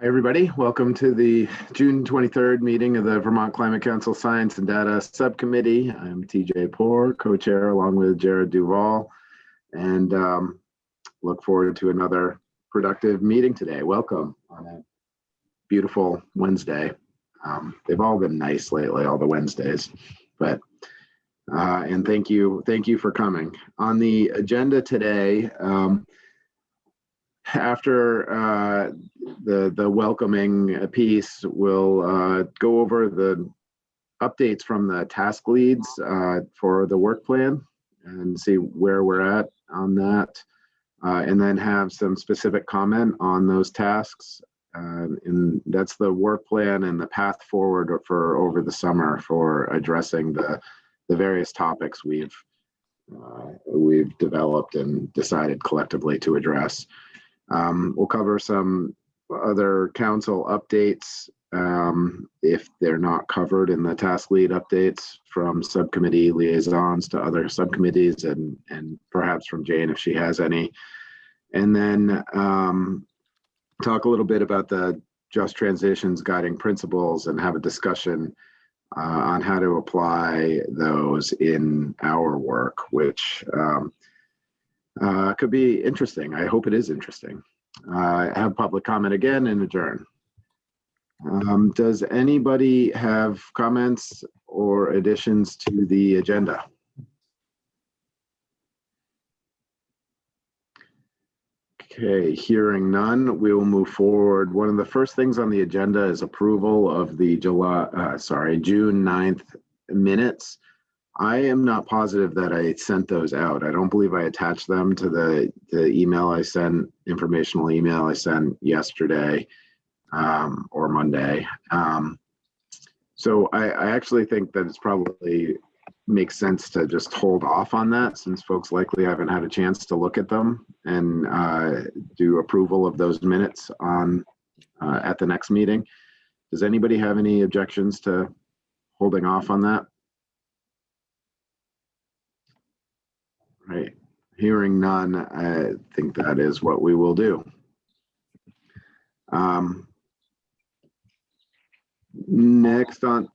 Hi, everybody. Welcome to the June 23rd meeting of the Vermont Climate Council Science and Data Subcommittee. I'm TJ Poor, co-chair, along with Jared Duval, and look forward to another productive meeting today. Welcome on a beautiful Wednesday. They've all been nice lately, all the Wednesdays, but and thank you for coming. On the agenda today, after the welcoming piece, we'll go over the updates from the task leads for the work plan and see where we're at on that, and then have some specific comment on those tasks. And that's the work plan and the path forward for over the summer for addressing the various topics we've developed and decided collectively to address. We'll cover some other council updates if they're not covered in the task lead updates from subcommittee liaisons to other subcommittees, and perhaps from Jane if she has any. And then talk a little bit about the Just Transitions Guiding Principles and have a discussion on how to apply those in our work, which could be interesting. I hope it is interesting. Have public comment again and adjourn. Does anybody have comments or additions to the agenda? Okay, hearing none, we will move forward. One of the first things on the agenda is approval of the June 9th minutes. I am not positive that I sent those out. I don't believe I attached them to the email I sent, informational email I sent yesterday or Monday. So I actually think that it's probably makes sense to just hold off on that, since folks likely haven't had a chance to look at them, and do approval of those minutes on at the next meeting. Does anybody have any objections to holding off on that? Right, hearing none, I think that is what we will do. Next on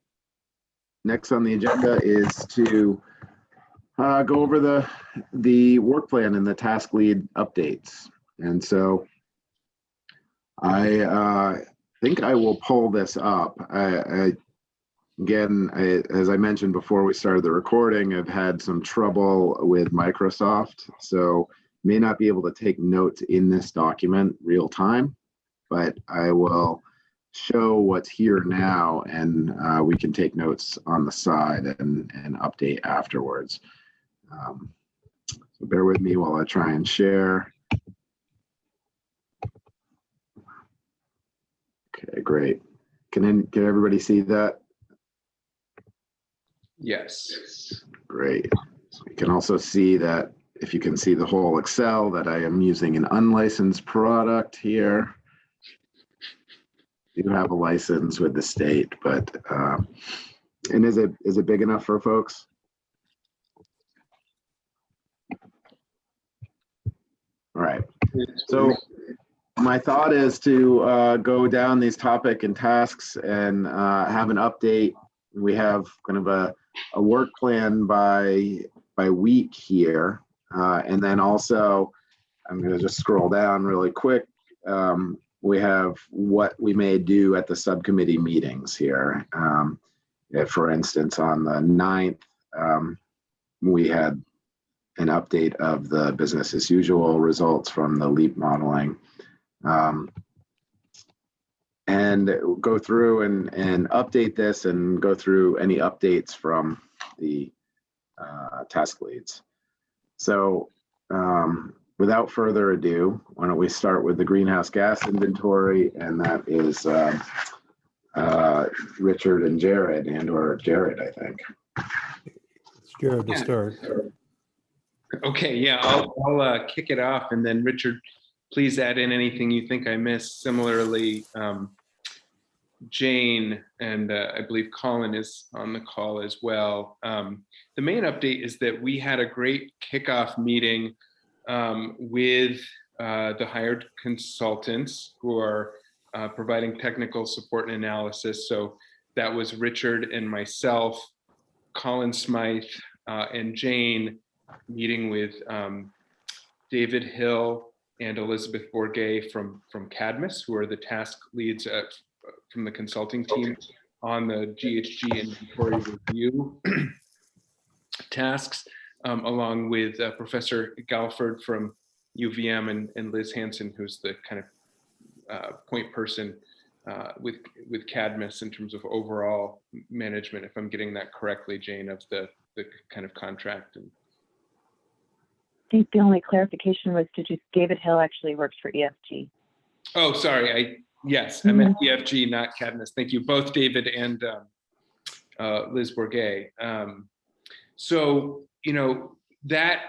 the agenda is to go over the work plan and the task lead updates. And so I think I will pull this up. Again, as I mentioned before we started the recording, I've had some trouble with Microsoft, so may not be able to take notes in this document real time, but I will show what's here now, and we can take notes on the side and update afterwards. So bear with me while I try and share. Okay, great. Can everybody see that? Yes. Great. So you can also see that, if you can see the whole Excel, that I am using an unlicensed product here. You have a license with the state, but and is it big enough for folks? All right. So my thought is to go down these topic and tasks and have an update. We have kind of a work plan by week here, and then also I'm going to just scroll down really quick. We have what we may do at the subcommittee meetings here. For instance, on the 9th, we had an update of the business as usual results from the LEAP modeling. And go through and update this and go through any updates from the task leads. So without further ado, why don't we start with the greenhouse gas inventory, and that is Richard and Jared, or Jared, I think. It's Jared to start. Okay, yeah, I'll kick it off, and then Richard, please add in anything you think I missed. Similarly, Jane and I believe Colin is on the call as well. The main update is that we had a great kickoff meeting with the hired consultants who are providing technical support and analysis. So that was Richard and myself, Colin Smythe, and Jane meeting with David Hill and Elizabeth Bourget from Cadmus, who are the task leads from the consulting team on the GHG inventory review tasks, along with Professor Galford from UVM and Liz Hansen, who's the kind of point person with Cadmus in terms of overall management, if I'm getting that correctly, Jane, of the kind of contract. And I think the only clarification was, David Hill actually works for EFG. Oh, sorry. Yes, I meant EFG, not Cadmus. Thank you, both David and Liz Bourget. So, that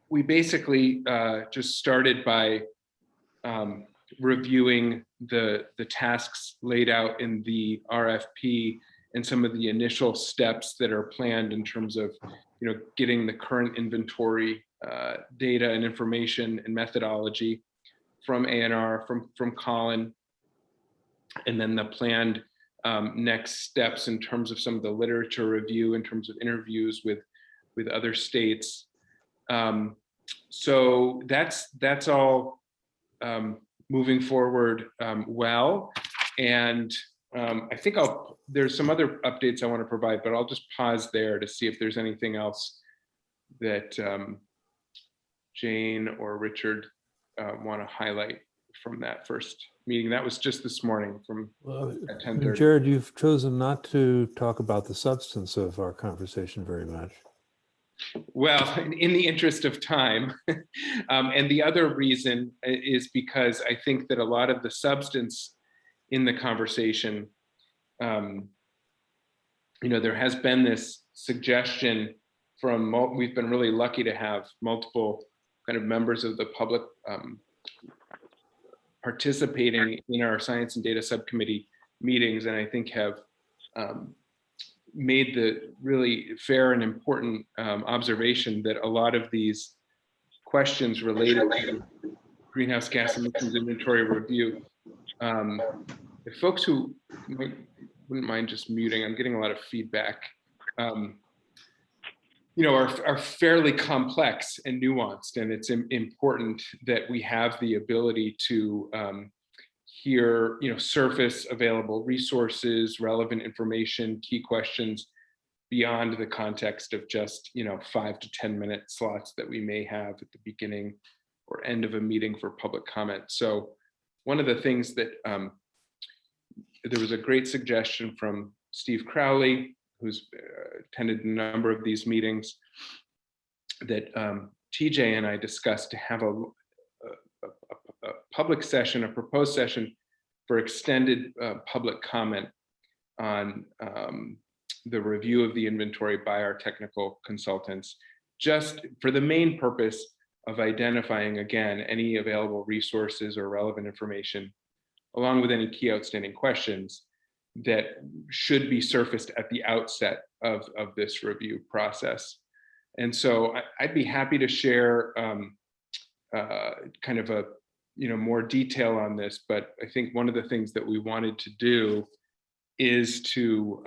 we basically just started by reviewing the tasks laid out in the RFP and some of the initial steps that are planned in terms of, getting the current inventory data and information and methodology from ANR, from Colin, and then the planned next steps in terms of some of the literature review, in terms of interviews with other states. So that's all moving forward well. And I think there's some other updates I want to provide, but I'll just pause there to see if there's anything else that Jane or Richard want to highlight from that first meeting. That was just this morning at 10:30. Jared, you've chosen not to talk about the substance of our conversation very much. Well, in the interest of time, and the other reason is because I think that a lot of the substance in the conversation, there has been this suggestion from, we've been really lucky to have multiple kind of members of the public participating in our science and data subcommittee meetings, and I think have made the really fair and important observation that a lot of these questions related to greenhouse gas emissions inventory review, if folks who wouldn't mind just muting, I'm getting a lot of feedback, are fairly complex and nuanced, and it's important that we have the ability to hear, surface available resources, relevant information, key questions beyond the context of just, 5 to 10 minute slots that we may have at the beginning or end of a meeting for public comment. So one of the things that there was a great suggestion from Steve Crowley, who's attended a number of these meetings, that TJ and I discussed to have a public session, a proposed session for extended public comment on the review of the inventory by our technical consultants, just for the main purpose of identifying, again, any available resources or relevant information, along with any key outstanding questions that should be surfaced at the outset of this review process. And so I'd be happy to share kind of a more detail on this, but I think one of the things that we wanted to do is to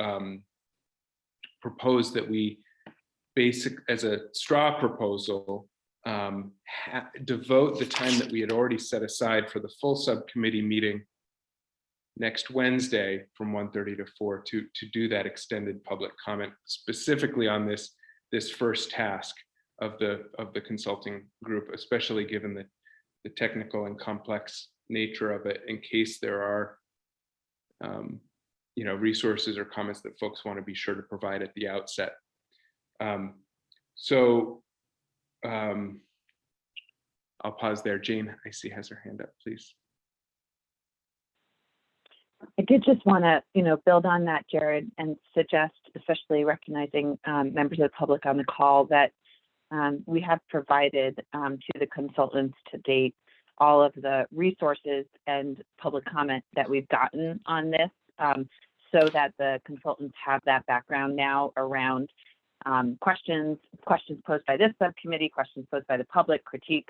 propose that we as a straw proposal, devote the time that we had already set aside for the full subcommittee meeting next Wednesday from 1:30 to 4 to do that extended public comment specifically on this first task of the consulting group, especially given the technical and complex nature of it, in case there are resources or comments that folks want to be sure to provide at the outset. I'll pause there. Jane, I see, has her hand up, please. I did just want to, build on that, Jared, and suggest, especially recognizing members of the public on the call, that we have provided to the consultants to date all of the resources and public comment that we've gotten on this, so that the consultants have that background now around questions posed by this subcommittee, questions posed by the public, critique.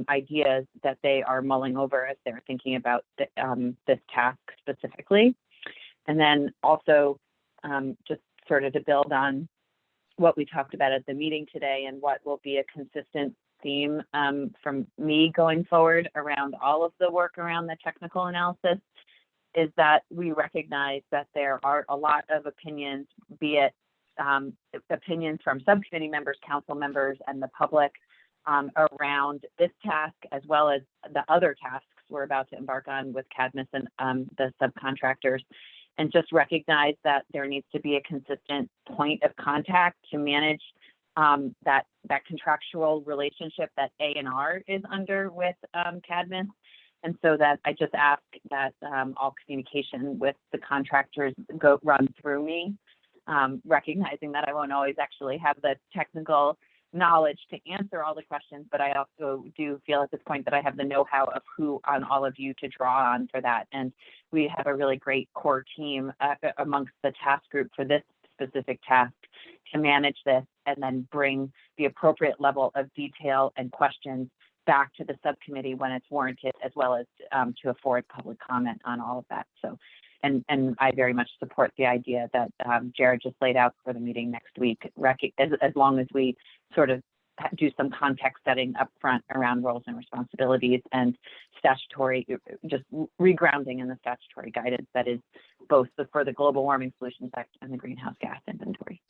ideas that they are mulling over as they're thinking about this task specifically. And then also just sort of to build on what we talked about at the meeting today and what will be a consistent theme from me going forward around all of the work around the technical analysis is that we recognize that there are a lot of opinions, be it opinions from subcommittee members, council members, and the public around this task, as well as the other tasks we're about to embark on with Cadmus and the subcontractors, and just recognize that there needs to be a consistent point of contact to manage that contractual relationship that A&R is under with Cadmus. And so that I just ask that all communication with the contractors run through me, recognizing that I won't always actually have the technical knowledge to answer all the questions, but I also do feel at this point that I have the know-how of who on all of you to draw on for that. And we have a really great core team amongst the task group for this specific task to manage this and then bring the appropriate level of detail and questions back to the subcommittee when it's warranted, as well as to afford public comment on all of that. So, and I very much support the idea that Jared just laid out for the meeting next week, as long as we sort of do some context setting up front around roles and responsibilities and statutory, just regrounding in the statutory guidance that is both for the Global Warming Solutions Act and the Greenhouse Gas Inventory.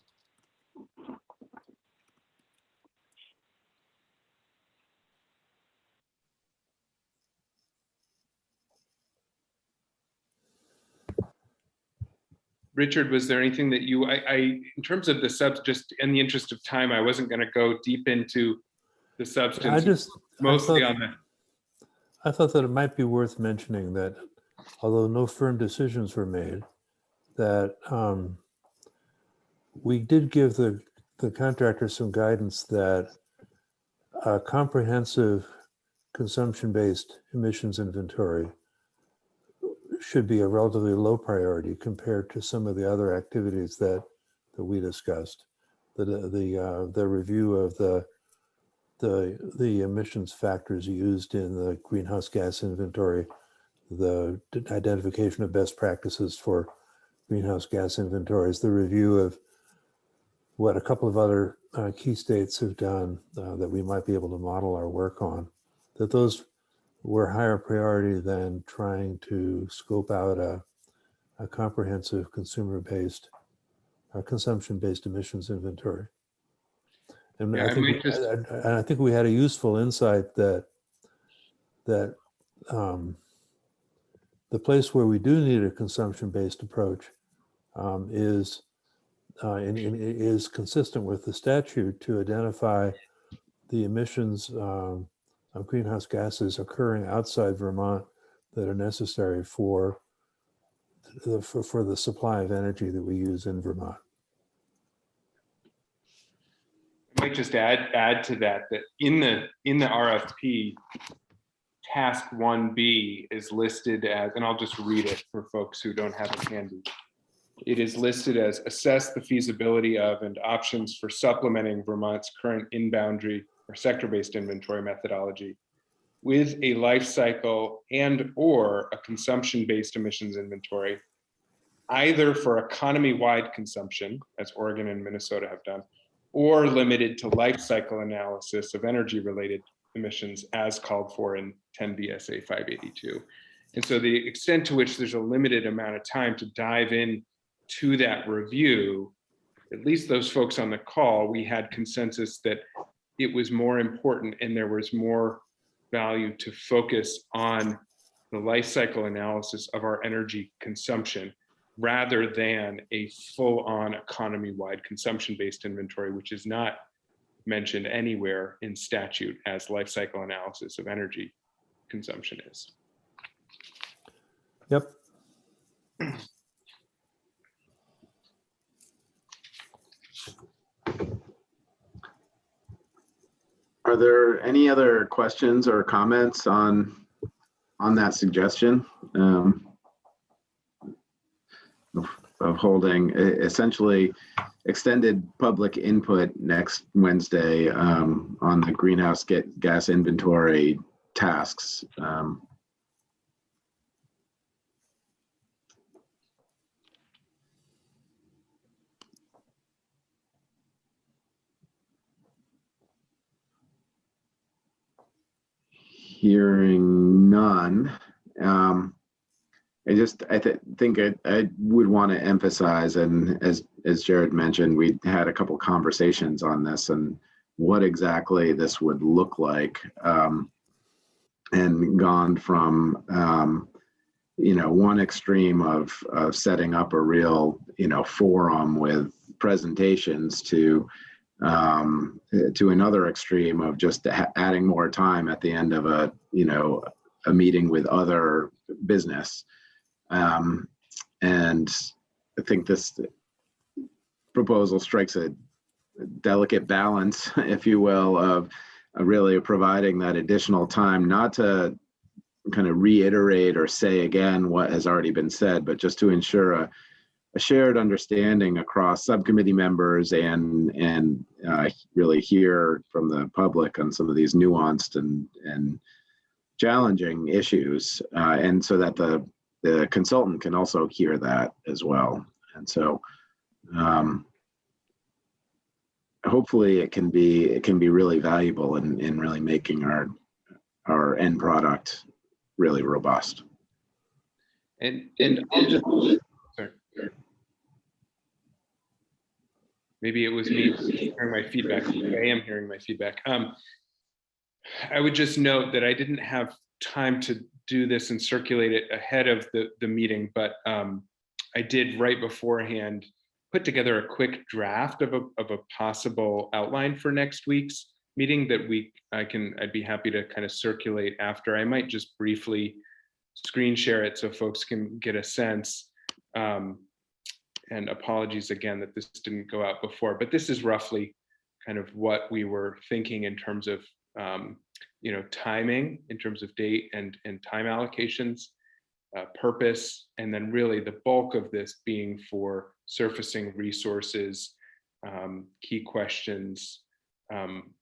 Richard, was there anything that you, in terms of the just in the interest of time, I wasn't going to go deep into the substance. I thought that it might be worth mentioning that although no firm decisions were made, that we did give the contractor some guidance that a comprehensive consumption-based emissions inventory should be a relatively low priority compared to some of the other activities that we discussed. The review of the emissions factors used in the greenhouse gas inventory, the identification of best practices for greenhouse gas inventories, the review of what a couple of other key states have done that we might be able to model our work on, that those were higher priority than trying to scope out a comprehensive consumer-based, consumption-based emissions inventory. And yeah, I think we had a useful insight that the place where we do need a consumption-based approach is consistent with the statute to identify the emissions of greenhouse gases occurring outside Vermont that are necessary for the supply of energy that we use in Vermont. I might just add to that in the RFP, task 1B is listed as, and I'll just read it for folks who don't have it handy. It is listed as assess the feasibility of and options for supplementing Vermont's current in-boundary or sector-based inventory methodology with a life cycle and/or a consumption-based emissions inventory, either for economy-wide consumption, as Oregon and Minnesota have done, or limited to life cycle analysis of energy-related emissions as called for in 10 VSA 582. And so the extent to which there's a limited amount of time to dive in to that review, at least those folks on the call, we had consensus that it was more important and there was more value to focus on the life cycle analysis of our energy consumption rather than a full-on economy-wide consumption-based inventory, which is not mentioned anywhere in statute as life cycle analysis of energy consumption is. Yep. Are there any other questions or comments on that suggestion of holding essentially extended public input next Wednesday on the greenhouse gas inventory tasks. Hearing none. I think I would want to emphasize, and as Jared mentioned, we had a couple conversations on this and what exactly this would look like, and gone from one extreme of setting up a real forum with presentations to another extreme of just adding more time at the end of a meeting with other business. And I think this proposal strikes a delicate balance, if you will, of really providing that additional time, not to kind of reiterate or say again what has already been said, but just to ensure a shared understanding across subcommittee members and really hear from the public on some of these nuanced and challenging issues, and so that the consultant can also hear that as well. And so hopefully it can be really valuable in really making our end product really robust. And I'll just, sorry. Maybe it was me hearing my feedback. I am hearing my feedback. I would just note that I didn't have time to do this and circulate it ahead of the meeting, but I did right beforehand put together a quick draft of a possible outline for next week's meeting that I'd be happy to kind of circulate after. I might just briefly screen share it so folks can get a sense. And apologies again that this didn't go out before, but this is roughly kind of what we were thinking in terms of timing, in terms of date and time allocations, purpose, and then really the bulk of this being for surfacing resources, key questions,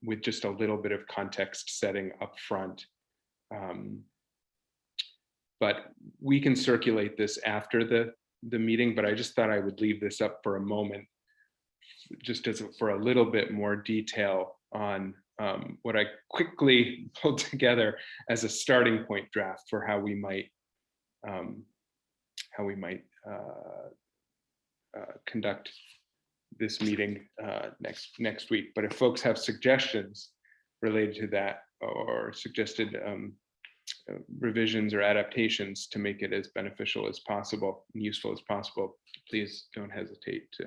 with just a little bit of context setting up front. But we can circulate this after the meeting, but I just thought I would leave this up for a moment, just for a little bit more detail on what I quickly pulled together as a starting point draft for how we might conduct this meeting next week. But if folks have suggestions related to that or suggested revisions or adaptations to make it as beneficial as possible and useful as possible, please don't hesitate to.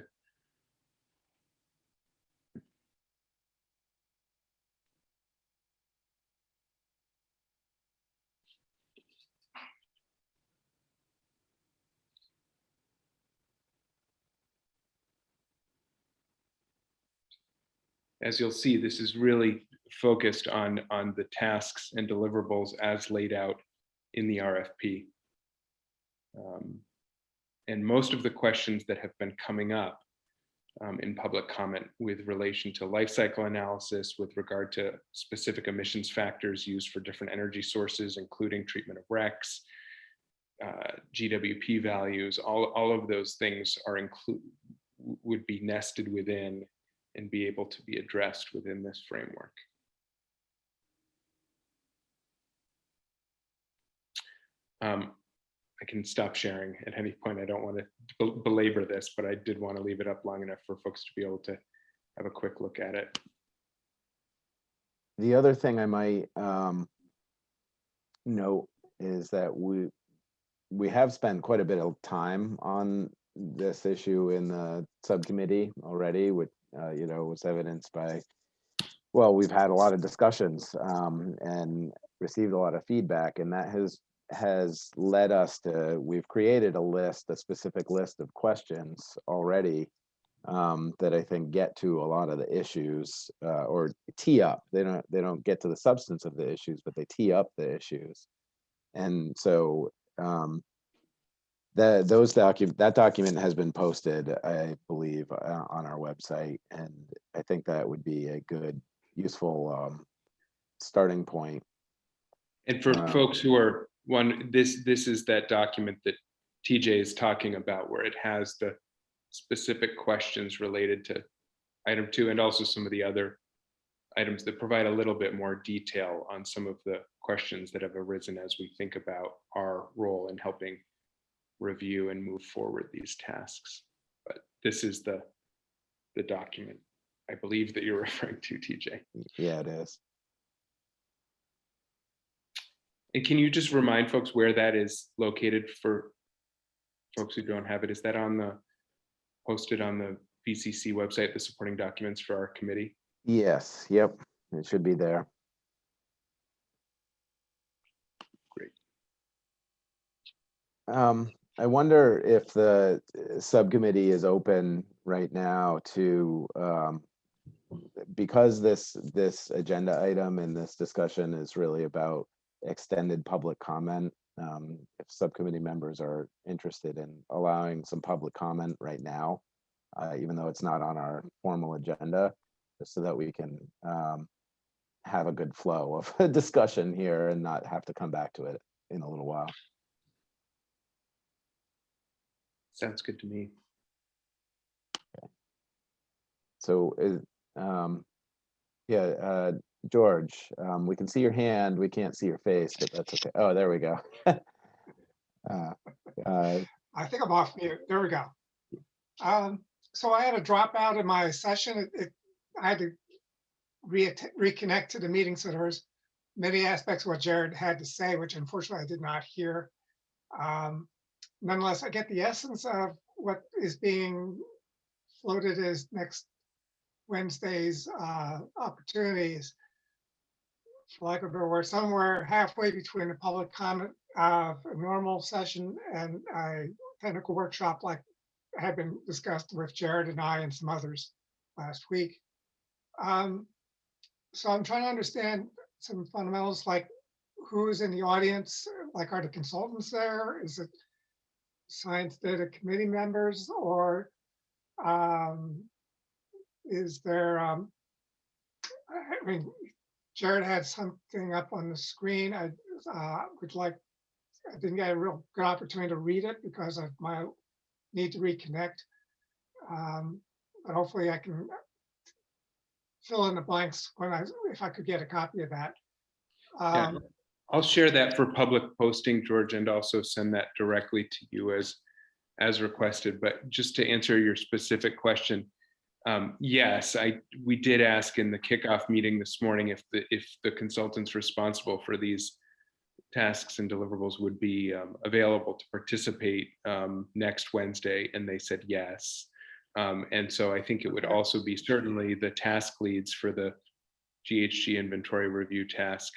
As you'll see, this is really focused on the tasks and deliverables as laid out in the RFP. And most of the questions that have been coming up in public comment with relation to life cycle analysis, with regard to specific emissions factors used for different energy sources, including treatment of RECs, GWP values, all of those things would be nested within and be able to be addressed within this framework. I can stop sharing at any point. I don't want to belabor this, but I did want to leave it up long enough for folks to be able to have a quick look at it. The other thing I might note is that we have spent quite a bit of time on this issue in the subcommittee already, which was evidenced by, well, we've had a lot of discussions and received a lot of feedback, and that has led us to, we've created a specific list of questions already that I think get to a lot of the issues, or tee up. They don't get to the substance of the issues, but they tee up the issues. And so that document has been posted, I believe, on our website, and I think that would be a good, useful starting point. And for folks who are this is that document that TJ is talking about, where it has the specific questions related to item 2 and also some of the other items that provide a little bit more detail on some of the questions that have arisen as we think about our role in helping review and move forward these tasks. But this is the document I believe that you're referring to, TJ. Yeah, it is. And can you just remind folks where that is located for folks who don't have it? Is that posted on the VCC website, the supporting documents for our committee? Yes, yep, it should be there. Great. I wonder if the subcommittee is open right now to, because this agenda item and this discussion is really about extended public comment. If subcommittee members are interested in allowing some public comment right now, even though it's not on our formal agenda, just so that we can have a good flow of discussion here and not have to come back to it in a little while. Sounds good to me. So, George, we can see your hand. We can't see your face, but that's okay. Oh, there we go. I think I'm off mute. There we go. So I had a dropout in my session. I had to reconnect to the meeting, so there was many aspects of what Jared had to say, which unfortunately I did not hear. Nonetheless, I get the essence of what is being floated as next Wednesday's opportunities, for lack of a better word, somewhere halfway between the public comment of a normal session and a technical workshop like had been discussed with Jared and I and some others last week. So I'm trying to understand some fundamentals, like who's in the audience, like are the consultants there? Is it science data committee members, or is there, I mean, Jared had something up on the screen. I didn't get a real good opportunity to read it because of my need to reconnect. But hopefully I can fill in the blanks if I could get a copy of that. Yeah, I'll share that for public posting, George, and also send that directly to you as requested. But just to answer your specific question, yes, we did ask in the kickoff meeting this morning if the consultants responsible for these tasks and deliverables would be available to participate next Wednesday, and they said yes. And so I think it would also be certainly the task leads for the GHG inventory review task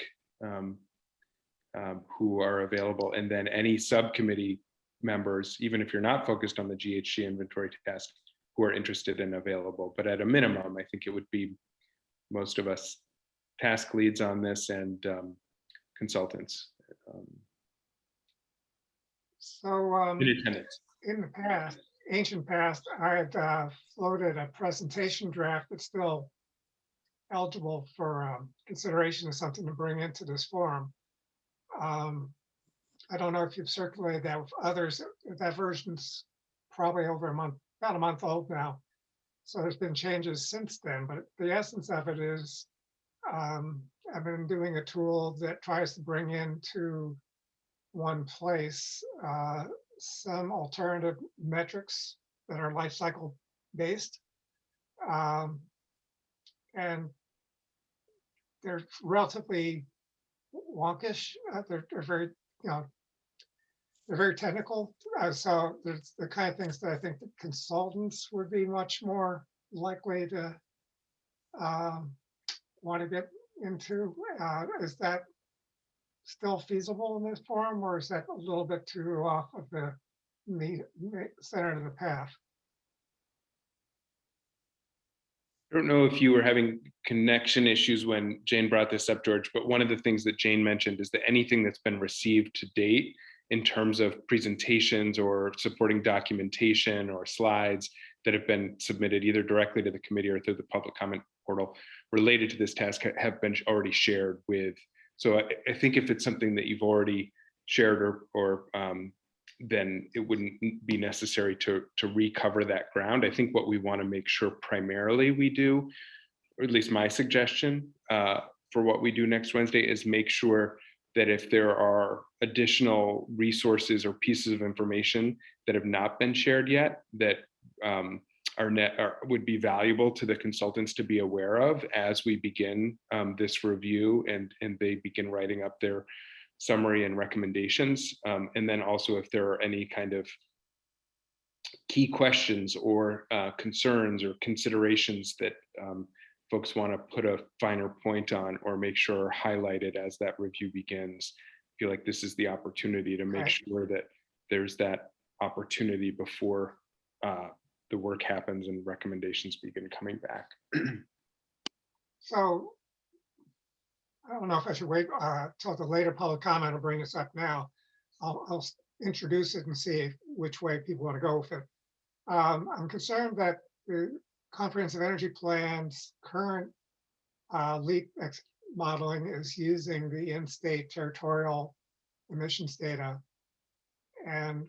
who are available, and then any subcommittee members, even if you're not focused on the GHG inventory task, who are interested and available. But at a minimum, I think it would be most of us task leads on this and consultants So in attendance. in the past, ancient past, I had floated a presentation draft that's still eligible for consideration as something to bring into this forum. I don't know if you've circulated that with others. That version's probably over about a month old now. So there's been changes since then, but the essence of it is I've been doing a tool that tries to bring into one place some alternative metrics that are life cycle based. And they're relatively wonkish. They're very, they're very technical. So there's the kind of things that I think the consultants would be much more likely to want to get into. Is that still feasible in this forum, or is that a little bit too off of the center of the path? I don't know if you were having connection issues when Jane brought this up, George, but one of the things that Jane mentioned is that anything that's been received to date in terms of presentations or supporting documentation or slides that have been submitted either directly to the committee or through the public comment portal related to this task have been already shared with. So I think if it's something that you've already shared or then it wouldn't be necessary to recover that ground. I think what we want to make sure primarily we do, or at least my suggestion for what we do next Wednesday, is make sure that if there are additional resources or pieces of information that have not been shared yet, that would be valuable to the consultants to be aware of as we begin this review and they begin writing up their summary and recommendations. And then also if there are any kind of key questions or concerns or considerations that folks want to put a finer point on or make sure are highlighted as that review begins. I feel like this is the opportunity to make sure that there's that opportunity before the work happens and recommendations begin coming back. So I don't know if I should wait till the later public comment or bring this up now. I'll introduce it and see which way people want to go with it. I'm concerned that the Comprehensive Energy Plan's current LEAP modeling is using the in-state territorial emissions data. And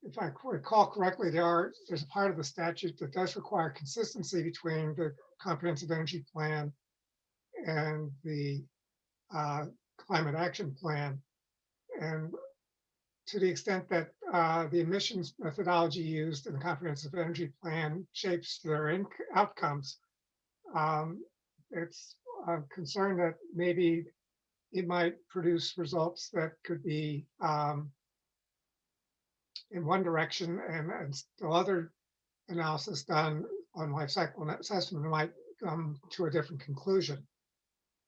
if I recall correctly, there's a part of the statute that does require consistency between the Comprehensive Energy Plan and the Climate Action Plan. And to the extent that the emissions methodology used in the Comprehensive Energy Plan shapes their outcomes, it's a concern that maybe it might produce results that could be in one direction, and still other analysis done on life cycle assessment might come to a different conclusion.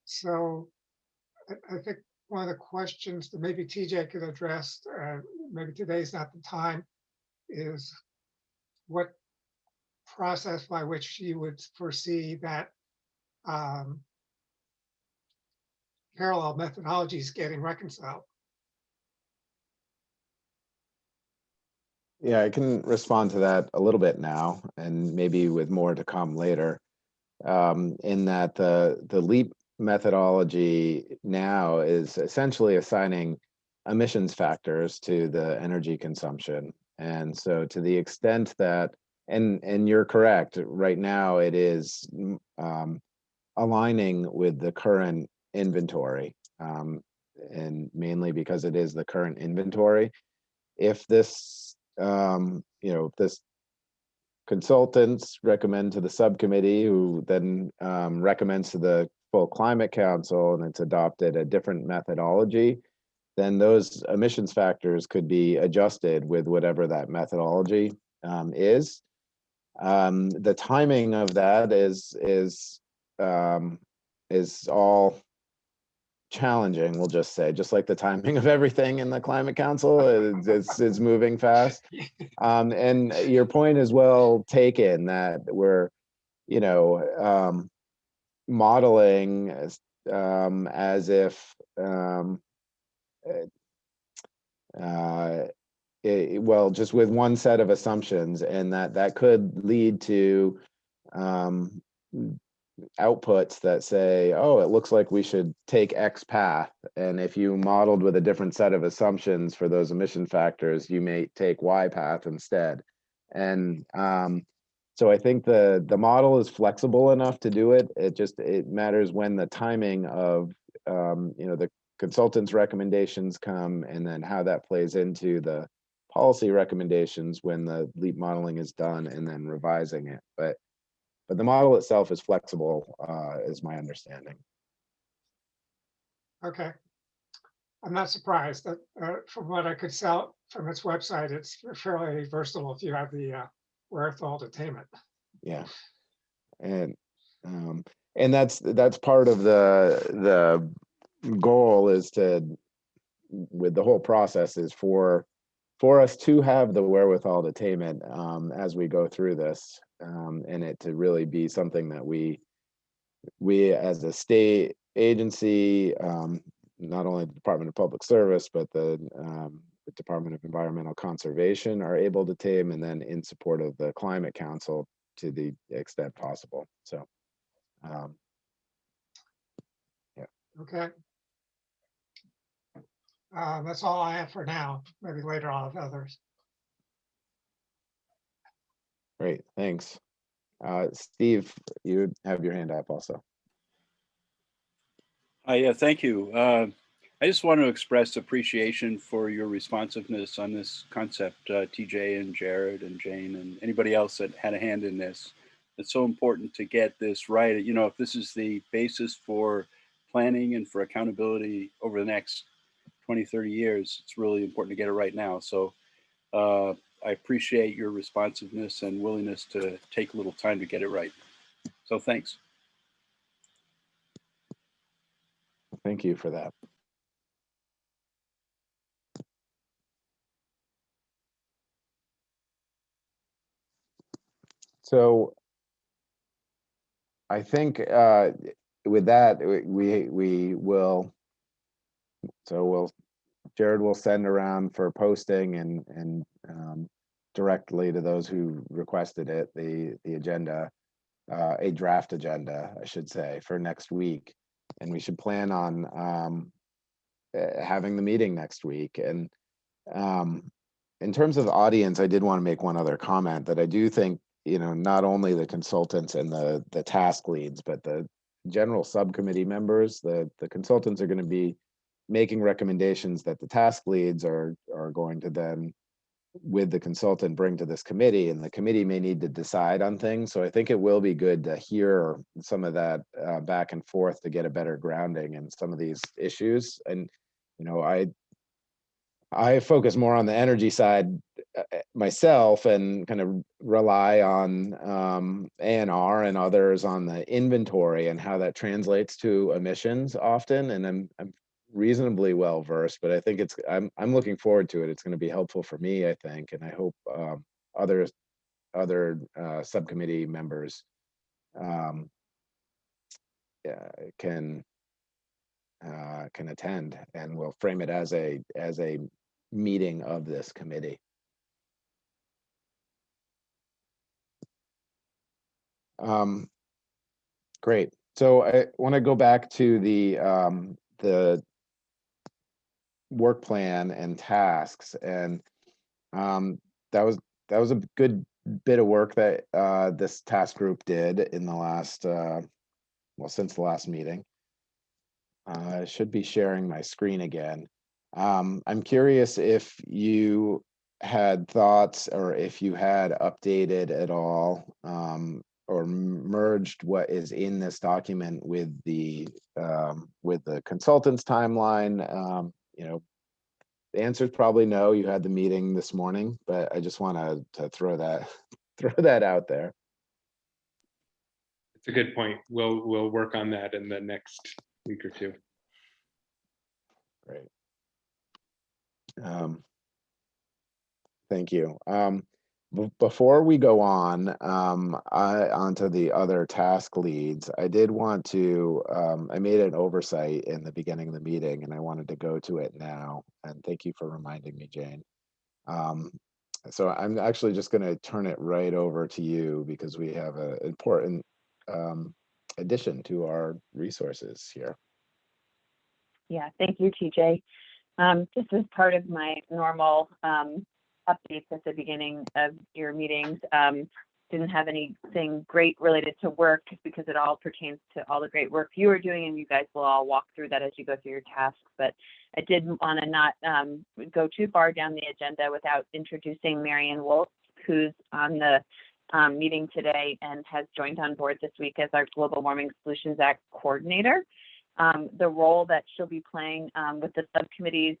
So I think one of the questions that maybe TJ could address, maybe today's not the time, is what process by which you would foresee that parallel methodologies getting reconciled. Yeah, I can respond to that a little bit now, and maybe with more to come later. In that the LEAP methodology now is essentially assigning emissions factors to the energy consumption. And so to the extent that, and you're correct, right now it is aligning with the current inventory, and mainly because it is the current inventory. If this if this consultants recommend to the subcommittee, who then recommends to the full climate council, and it's adopted a different methodology, then those emissions factors could be adjusted with whatever that methodology is. The timing of that is all challenging, we'll just say, just like the timing of everything in the climate council. It's moving fast. And your point is well taken, that we're modeling as if well, just with one set of assumptions, and that could lead to outputs that say, oh, it looks like we should take X path. And if you modeled with a different set of assumptions for those emission factors, you may take Y path instead. And so I think the model is flexible enough to do it. It matters when the timing of the consultant's recommendations come, and then how that plays into the policy recommendations when the LEAP modeling is done, and then revising it. But the model itself is flexible, is my understanding. Okay. I'm not surprised that from what I could tell from its website, it's fairly versatile if you have the wherewithal to tame it. Yeah. And that's part of the goal, is to, with the whole process, is for us to have the wherewithal to tame it as we go through this, and it to really be something that we as a state agency, not only the Department of Public Service, but the Department of Environmental Conservation are able to tame, and then in support of the Climate Council to the extent possible. So, Okay. That's all I have for now. Maybe later I'll have others. great, thanks. Steve, you have your hand up also. Yeah, thank you. I just want to express appreciation for your responsiveness on this concept, TJ and Jared and Jane and anybody else that had a hand in this. It's so important to get this right. You know, if this is the basis for planning and for accountability over the next 20, 30 years, it's really important to get it right now. So I appreciate your responsiveness and willingness to take a little time to get it right. So thanks. Thank you for that. So I think with that, we will, so Jared will send around for posting and directly to those who requested it, the agenda, a draft agenda, I should say, for next week. And we should plan on having the meeting next week. And in terms of the audience, I did want to make one other comment that I do think, you know, not only the consultants and the task leads, but the general subcommittee members, the consultants are going to be making recommendations that the task leads are going to then, with the consultant, bring to this committee, and the committee may need to decide on things. So I think it will be good to hear some of that back and forth to get a better grounding in some of these issues. And, you know, I focus more on the energy side myself and kind of rely on A&R and others on the inventory and how that translates to emissions often. And I'm reasonably well versed, but I think I'm looking forward to it. It's going to be helpful for me, I think, and I hope other subcommittee members can attend, and we'll frame it as a meeting of this committee. Great. So I want to go back to the work plan and tasks, and that was a good bit of work that this task group did in the last since the last meeting. I should be sharing my screen again. I'm curious if you had thoughts or if you had updated at all or merged what is in this document with the consultant's timeline. You know, the answer is probably no. You had the meeting this morning, but I just want to throw that out there. It's a good point. We'll work on that in the next week or two. Great. Thank you. Before we go on onto the other task leads, I did want to, I made an oversight in the beginning of the meeting and I wanted to go to it now. And thank you for reminding me, Jane. So I'm actually just going to turn it right over to you because we have an important addition to our resources here. Yeah, thank you, TJ. Just as part of my normal updates at the beginning of your meetings, didn't have anything great related to work because it all pertains to all the great work you are doing, and you guys will all walk through that as you go through your tasks. But I did want to not go too far down the agenda without introducing Marian Wolf, who's on the meeting today and has joined on board this week as our Global Warming Solutions Act coordinator. The role that she'll be playing with the subcommittees,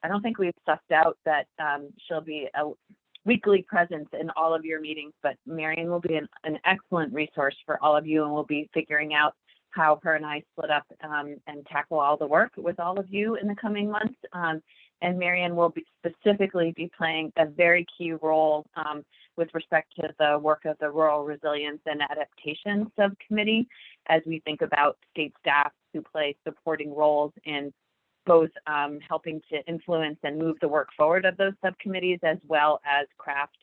I don't think we've sussed out that she'll be a weekly presence in all of your meetings, but Marian will be an excellent resource for all of you, and we'll be figuring out how her and I split up and tackle all the work with all of you in the coming months. And Marian will specifically be playing a very key role with respect to the work of the Rural Resilience and Adaptation Subcommittee as we think about state staff who play supporting roles in both helping to influence and move the work forward of those subcommittees, as well as craft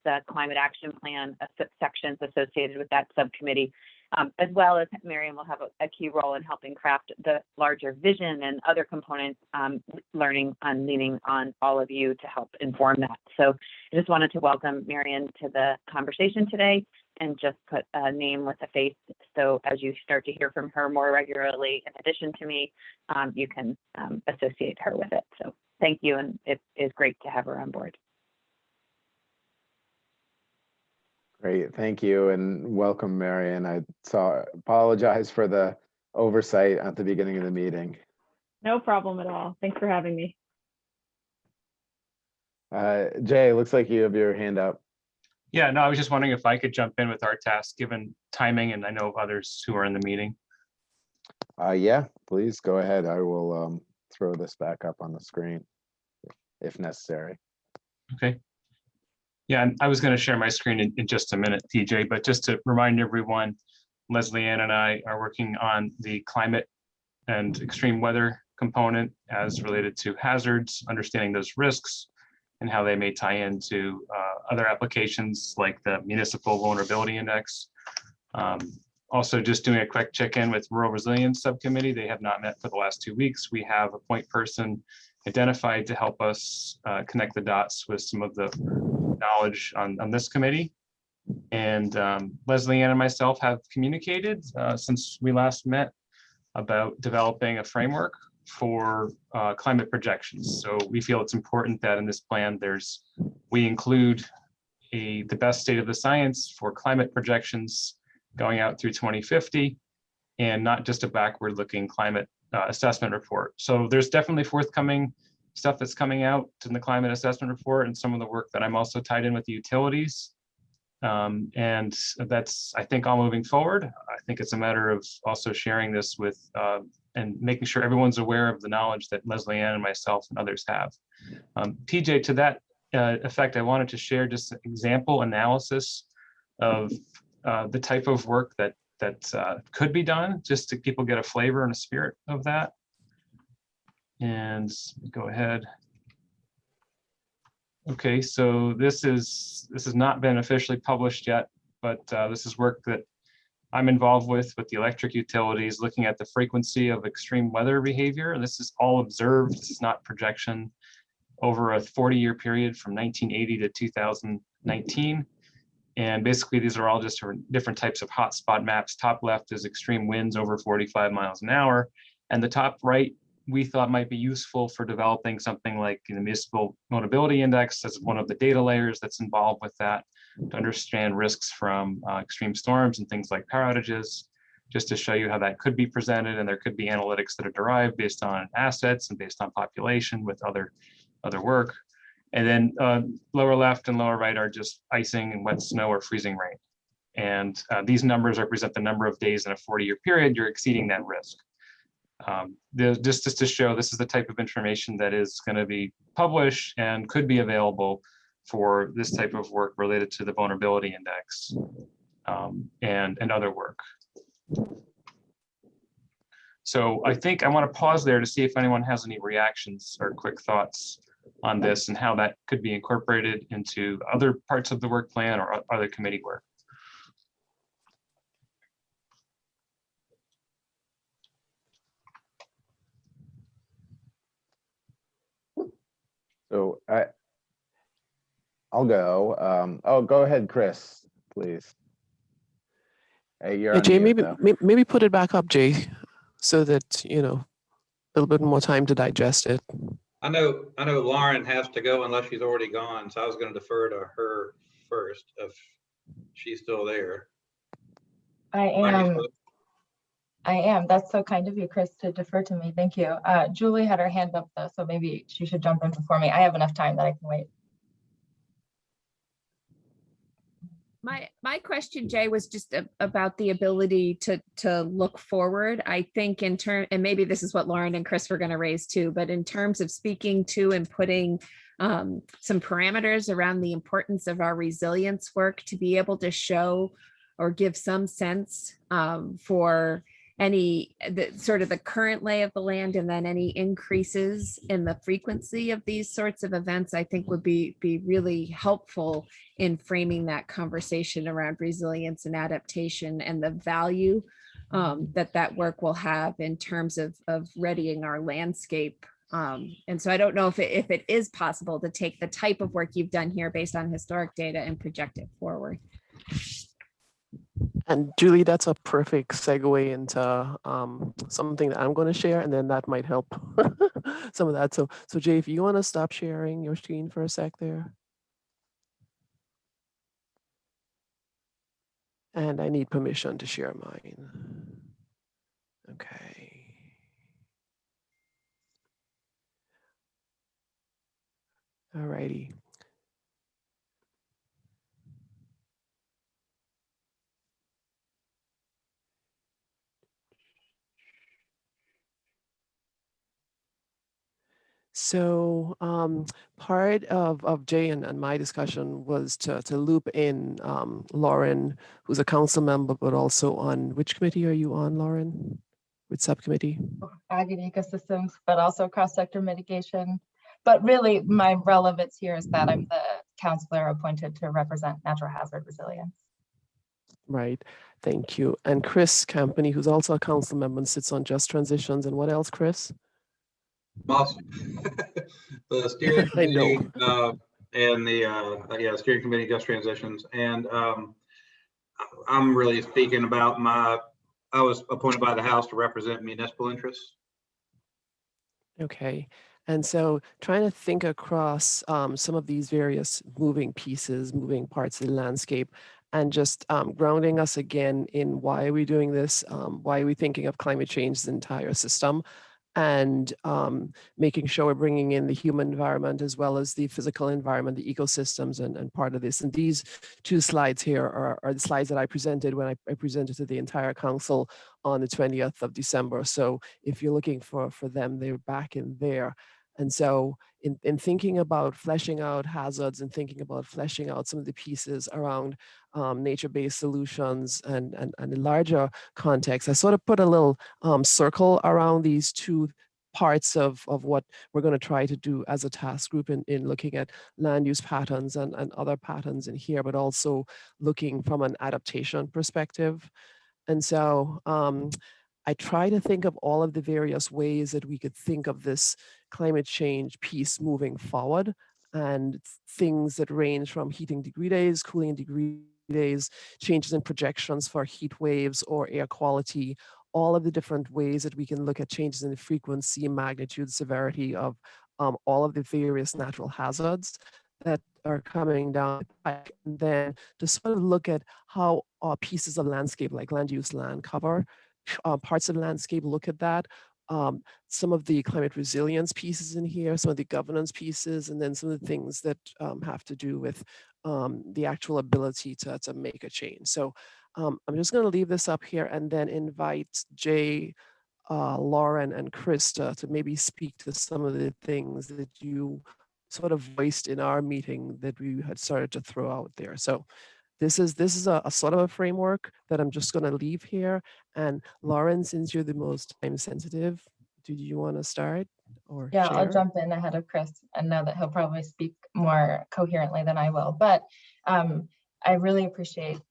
the climate action plan sections associated with that subcommittee, as well as Marion will have a key role in helping craft the larger vision and other components, learning and leaning on all of you to help inform that. So I just wanted to welcome Marion to the conversation today and just put a name with a face. So as you start to hear from her more regularly, in addition to me, you can associate her with it. So thank you, and it is great to have her on board. Great, thank you, and welcome, Marion. Apologize for the oversight at the beginning of the meeting. No problem at all. Thanks for having me. Jay, looks like you have your hand up. Yeah, no, I was just wondering if I could jump in with our task, given timing, and I know of others who are in the meeting. Yeah, please go ahead. I will throw this back up on the screen if necessary. Okay. Yeah, and I was going to share my screen in just a minute, TJ, but just to remind everyone, Leslie Ann and I are working on the climate and extreme weather component as related to hazards, understanding those risks and how they may tie into other applications like the Municipal Vulnerability Index. Also, just doing a quick check-in with Rural Resilience Subcommittee. They have not met for the last 2 weeks. We have a point person identified to help us connect the dots with some of the knowledge on this committee. And Leslie Ann and myself have communicated since we last met about developing a framework for climate projections. So we feel it's important that in this plan we include the best state of the science for climate projections going out through 2050, and not just a backward-looking climate assessment report. So there's definitely forthcoming stuff that's coming out in the climate assessment report and some of the work that I'm also tied in with the utilities. And that's, I think, all moving forward. I think it's a matter of also sharing this with and making sure everyone's aware of the knowledge that Leslie Ann and myself and others have. TJ, to that effect, I wanted to share just an example analysis of the type of work that could be done, just to people get a flavor and a spirit of that. And go ahead. Okay, so this has not been officially published yet, but this is work that I'm involved with the electric utilities, looking at the frequency of extreme weather behavior. And this is all observed. This is not projection over a 40-year period from 1980 to 2019. And basically, these are all just different types of hotspot maps. Top left is extreme winds over 45 miles an hour. And the top right, we thought might be useful for developing something like the Municipal Vulnerability Index as one of the data layers that's involved with that, to understand risks from extreme storms and things like power outages, just to show you how that could be presented. And there could be analytics that are derived based on assets and based on population with other work. And then lower left and lower right are just icing and wet snow or freezing rain. And these numbers represent the number of days in a 40-year period you're exceeding that risk. Just to show this is the type of information that is going to be published and could be available for this type of work related to the vulnerability index and other work. So I think I want to pause there to see if anyone has any reactions or quick thoughts on this and how that could be incorporated into other parts of the work plan or other committee work. So I'll go. Oh, go ahead, Chris, please. Hey, you're Yeah, on Jay, mute, maybe put it back up, Jay, so that, you know, a little bit more time to digest it. I know Lauren has to go unless she's already gone, so I was going to defer to her first if she's still there. I am. That's so kind of you, Chris, to defer to me. Thank you. Julie had her hand up though, so maybe she should jump in before me. I have enough time that I can wait. My question, Jay, was just about the ability to look forward. I think in turn, and maybe this is what Lauren and Chris were going to raise too, but in terms of speaking to and putting some parameters around the importance of our resilience work to be able to show or give some sense for the sort of the current lay of the land, and then any increases in the frequency of these sorts of events, I think would be really helpful in framing that conversation around resilience and adaptation and the value that work will have in terms of readying our landscape. And so I don't know if it is possible to take the type of work you've done here based on historic data and project it forward. And Julie, that's a perfect segue into something that I'm going to share, and then that might help some of that. So Jay, if you want to stop sharing your screen for a sec there. And I need permission to share mine. Okay. All righty. So part of Jay and my discussion was to loop in Lauren, who's a council member, but also on, which committee are you on, Lauren? Which subcommittee? Ag and ecosystems, but also cross-sector mitigation. But really my relevance here is that I'm the counselor appointed to represent natural hazard resilience. Right, thank you. And Chris Campany, who's also a council member and sits on Just Transitions. And what else, Chris? Awesome. The steering committee and the steering committee, Just Transitions. And I'm really speaking about I was appointed by the House to represent municipal interests. Okay, and so trying to think across some of these various moving pieces, moving parts of the landscape, and just grounding us again in why are we doing this? Why are we thinking of climate change, the entire system? And making sure we're bringing in the human environment as well as the physical environment, the ecosystems, and part of this. And these two slides here are the slides that I presented when I presented to the entire council on the 20th of December. So if you're looking for them, they're back in there. And so in thinking about fleshing out hazards and thinking about fleshing out some of the pieces around nature-based solutions and the larger context, I sort of put a little circle around these two parts of what we're going to try to do as a task group in looking at land use patterns and other patterns in here, but also looking from an adaptation perspective. And so I try to think of all of the various ways that we could think of this climate change piece moving forward, and things that range from heating degree days, cooling degree days, changes in projections for heat waves or air quality, all of the different ways that we can look at changes in the frequency, magnitude, severity of all of the various natural hazards that are coming down the pike, and then to sort of look at how pieces of landscape like land use, land cover, parts of the landscape look at that. Some of the climate resilience pieces in here, some of the governance pieces, and then some of the things that have to do with the actual ability to make a change. So I'm just going to leave this up here and then invite Jay, Lauren, and Chris to maybe speak to some of the things that you sort of voiced in our meeting that we had started to throw out there. So this is a sort of a framework that I'm just going to leave here. And Lauren, since you're the most time sensitive, do you want to start or Yeah, share? I'll jump in ahead of Chris and know that he'll probably speak more coherently than I will. But I really appreciate,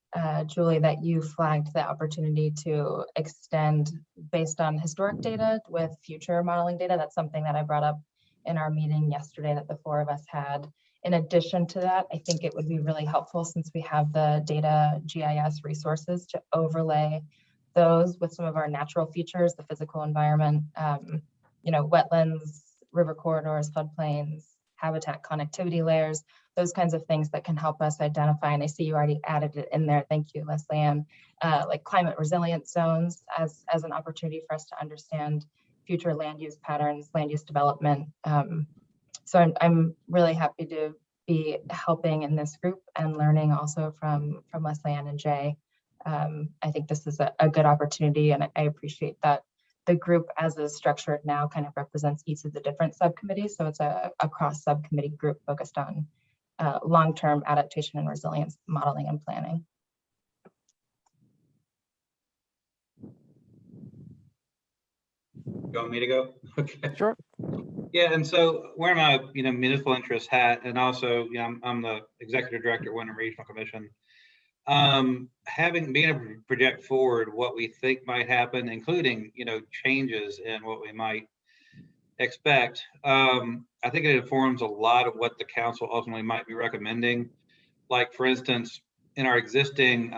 Julie, that you flagged the opportunity to extend based on historic data with future modeling data. That's something that I brought up in our meeting yesterday that the four of us had. In addition to that, I think it would be really helpful, since we have the data GIS resources, to overlay those with some of our natural features, the physical environment, wetlands, river corridors, floodplains, habitat connectivity layers, those kinds of things that can help us identify. And I see you already added it in there. Thank you, Leslie Ann. Like climate resilient zones as an opportunity for us to understand future land use patterns, land use development. So I'm really happy to be helping in this group and learning also from Leslie Ann and Jay. I think this is a good opportunity, and I appreciate that the group as is structured now kind of represents each of the different subcommittees. So it's a cross subcommittee group focused on long-term adaptation and resilience modeling and planning. You want me to go? Okay. Sure. Yeah, and so wearing my municipal interest hat, and also I'm the executive director at Wyndham Regional Commission. Being able to project forward what we think might happen, including changes in what we might expect. I think it informs a lot of what the council ultimately might be recommending. Like for instance, in our existing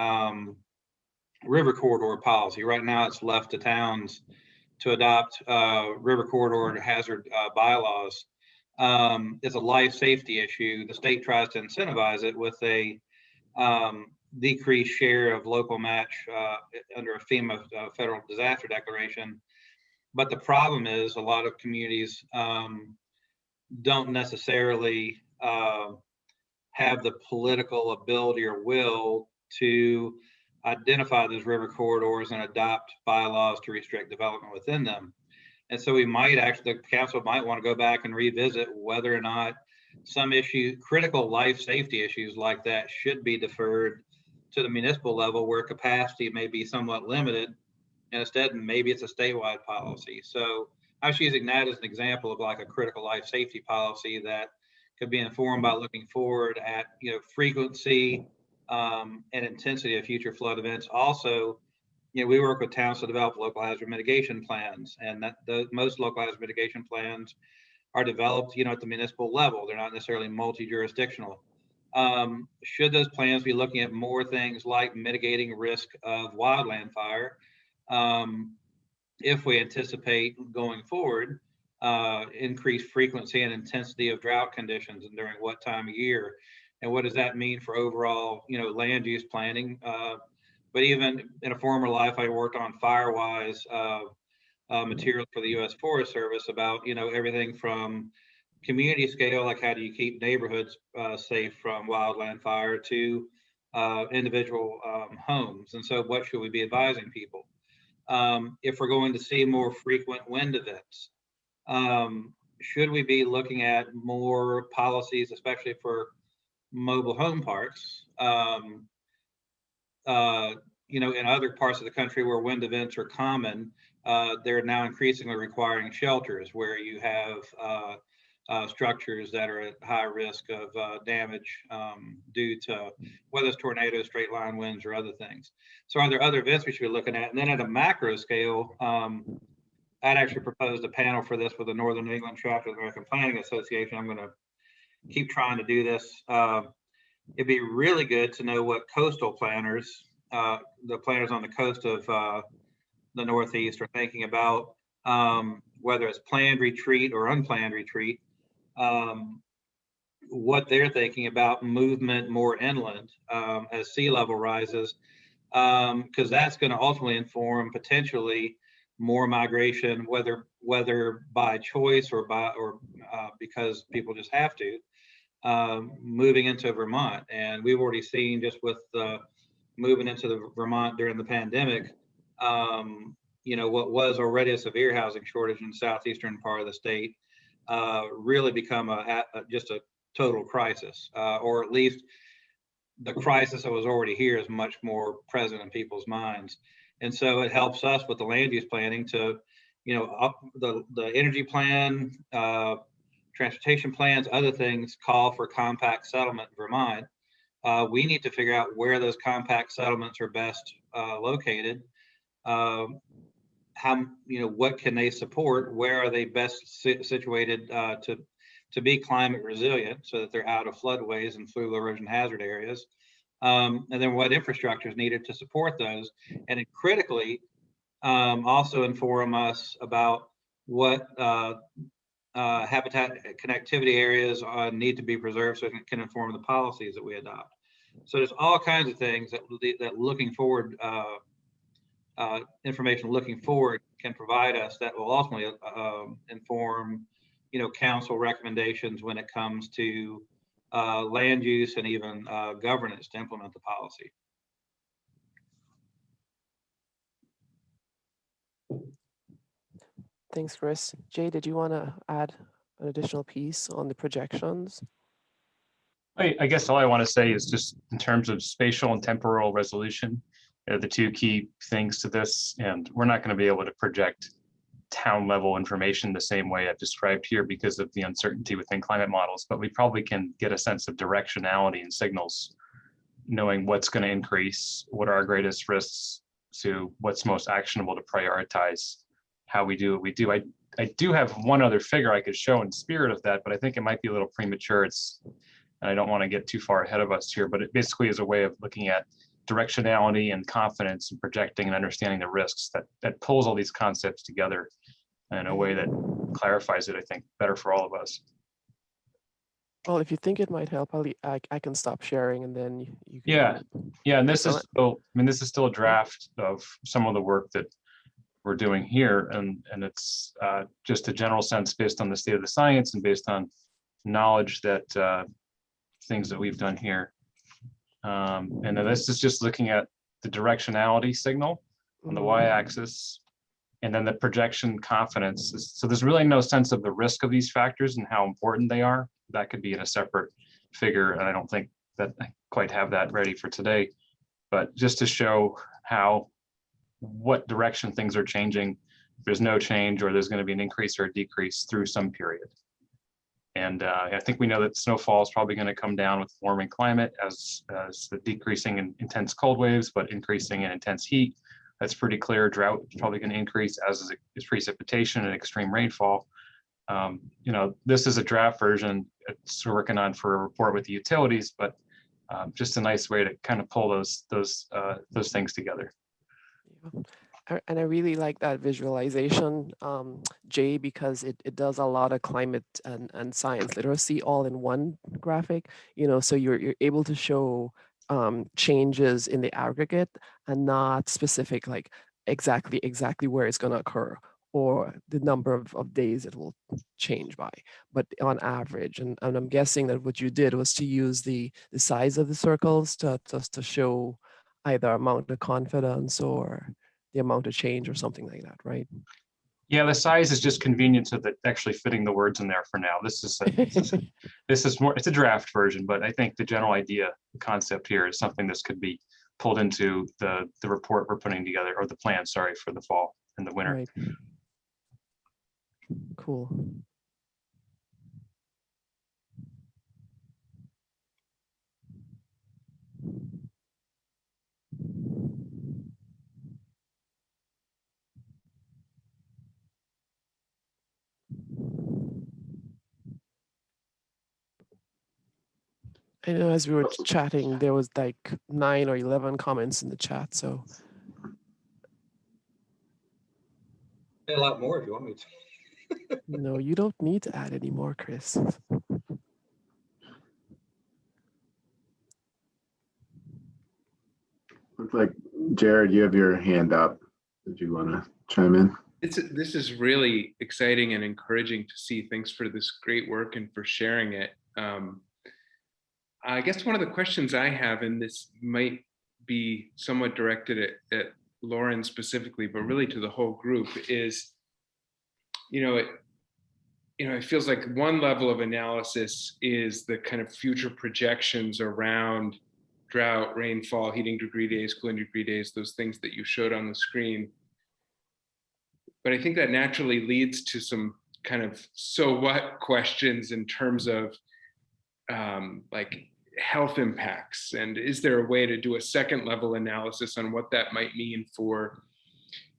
river corridor policy, right now it's left to towns to adopt river corridor and hazard bylaws. It's a life safety issue. The state tries to incentivize it with a decreased share of local match under a FEMA federal disaster declaration. But the problem is a lot of communities don't necessarily have the political ability or will to identify those river corridors and adopt bylaws to restrict development within them. And so the council might want to go back and revisit whether or not some critical life safety issues like that should be deferred to the municipal level where capacity may be somewhat limited. And instead, maybe it's a statewide policy. So I was using that as an example of like a critical life safety policy that could be informed by looking forward at frequency and intensity of future flood events. Also, we work with towns to develop local hazard mitigation plans, and most local hazard mitigation plans are developed, at the municipal level. They're not necessarily multi-jurisdictional. Should those plans be looking at more things like mitigating risk of wildland fire? If we anticipate going forward, increased frequency and intensity of drought conditions, and during what time of year, and what does that mean for overall, land use planning? But even in a former life, I worked on FireWise materials for the U.S. Forest Service about, everything from community scale, like how do you keep neighborhoods safe from wildland fire, to individual homes. And so what should we be advising people? If we're going to see more frequent wind events, should we be looking at more policies, especially for mobile home parks? In other parts of the country where wind events are common, they're now increasingly requiring shelters where you have structures that are at high risk of damage due to whether it's tornadoes, straight line winds, or other things. So are there other events we should be looking at? And then at a macro scale, I'd actually proposed a panel for this with the Northern New England chapter of the American Planning Association. I'm going to keep trying to do this. It'd be really good to know what coastal planners, the planners on the coast of the Northeast, are thinking about, whether it's planned retreat or unplanned retreat, what they're thinking about movement more inland as sea level rises, because that's going to ultimately inform potentially more migration, whether by choice or because people just have to, moving into Vermont. And we've already seen, just with moving into the Vermont during the pandemic, what was already a severe housing shortage in the southeastern part of the state really become just a total crisis, or at least the crisis that was already here is much more present in people's minds. And so it helps us with the land use planning to, up the energy plan, transportation plans, other things call for compact settlement in Vermont. We need to figure out where those compact settlements are best located. What can they support? Where are they best situated to be climate resilient so that they're out of floodways and fluvial erosion hazard areas? And then what infrastructure is needed to support those? And it critically also inform us about what habitat connectivity areas need to be preserved so it can inform the policies that we adopt. So there's all kinds of things that looking forward, information looking forward can provide us that will ultimately inform, council recommendations when it comes to land use and even governance to implement the policy. Thanks, Chris. Jay, did you want to add an additional piece on the projections? I guess all I want to say is just in terms of spatial and temporal resolution, the two key things to this, and we're not going to be able to project town level information the same way I've described here because of the uncertainty within climate models, but we probably can get a sense of directionality and signals, knowing what's going to increase, what are our greatest risks, to what's most actionable to prioritize how we do what we do. I do have one other figure I could show in spirit of that, but I think it might be a little premature. And I don't want to get too far ahead of us here, but it basically is a way of looking at directionality and confidence and projecting and understanding the risks that pulls all these concepts together in a way that clarifies it, I think, better for all of us. Well, if you think it might help, I can stop sharing and then you can. Yeah, and this is still, I mean, this is still a draft of some of the work that we're doing here, and it's just a general sense based on the state of the science and based on knowledge that things that we've done here. And then this is just looking at the directionality signal on the y-axis, and then the projection confidence. So there's really no sense of the risk of these factors and how important they are. That could be in a separate figure, and I don't think that I quite have that ready for today. But just to show what direction things are changing, there's no change, or there's going to be an increase or a decrease through some period. And I think we know that snowfall is probably going to come down with warming climate as the decreasing in intense cold waves, but increasing in intense heat. That's pretty clear. Drought is probably going to increase, as is precipitation and extreme rainfall. You know, this is a draft version. It's we're working on for a report with the utilities, but just a nice way to kind of pull those things together. Yeah. And I really like that visualization, Jay, because it does a lot of climate and science literacy all in one graphic, you know, so you're able to show changes in the aggregate and not specific, like exactly where it's going to occur or the number of days it will change by, but on average. And I'm guessing that what you did was to use the size of the circles to show either amount of confidence or the amount of change or something like that, right? Yeah, the size is just convenient to actually fitting the words in there for now. This is more, it's a draft version, but I think the general idea, the concept here is something this could be pulled into the report we're putting together, or the plan, sorry, for the fall and the winter. Right. Cool. I know as we were chatting, there was like 9 or 11 comments in the chat. So A lot more if you want me to. no, you don't need to add any more, Chris. Looks like, Jared, you have your hand up. Did you want to chime in? This is really exciting and encouraging to see. Thanks for this great work and for sharing it. I guess one of the questions I have, and this might be somewhat directed at Lauren specifically, but really to the whole group, is, it feels like one level of analysis is the kind of future projections around drought, rainfall, heating degree days, cooling degree days, those things that you showed on the screen. But I think that naturally leads to some kind of so what questions in terms of like health impacts, and is there a way to do a second level analysis on what that might mean for,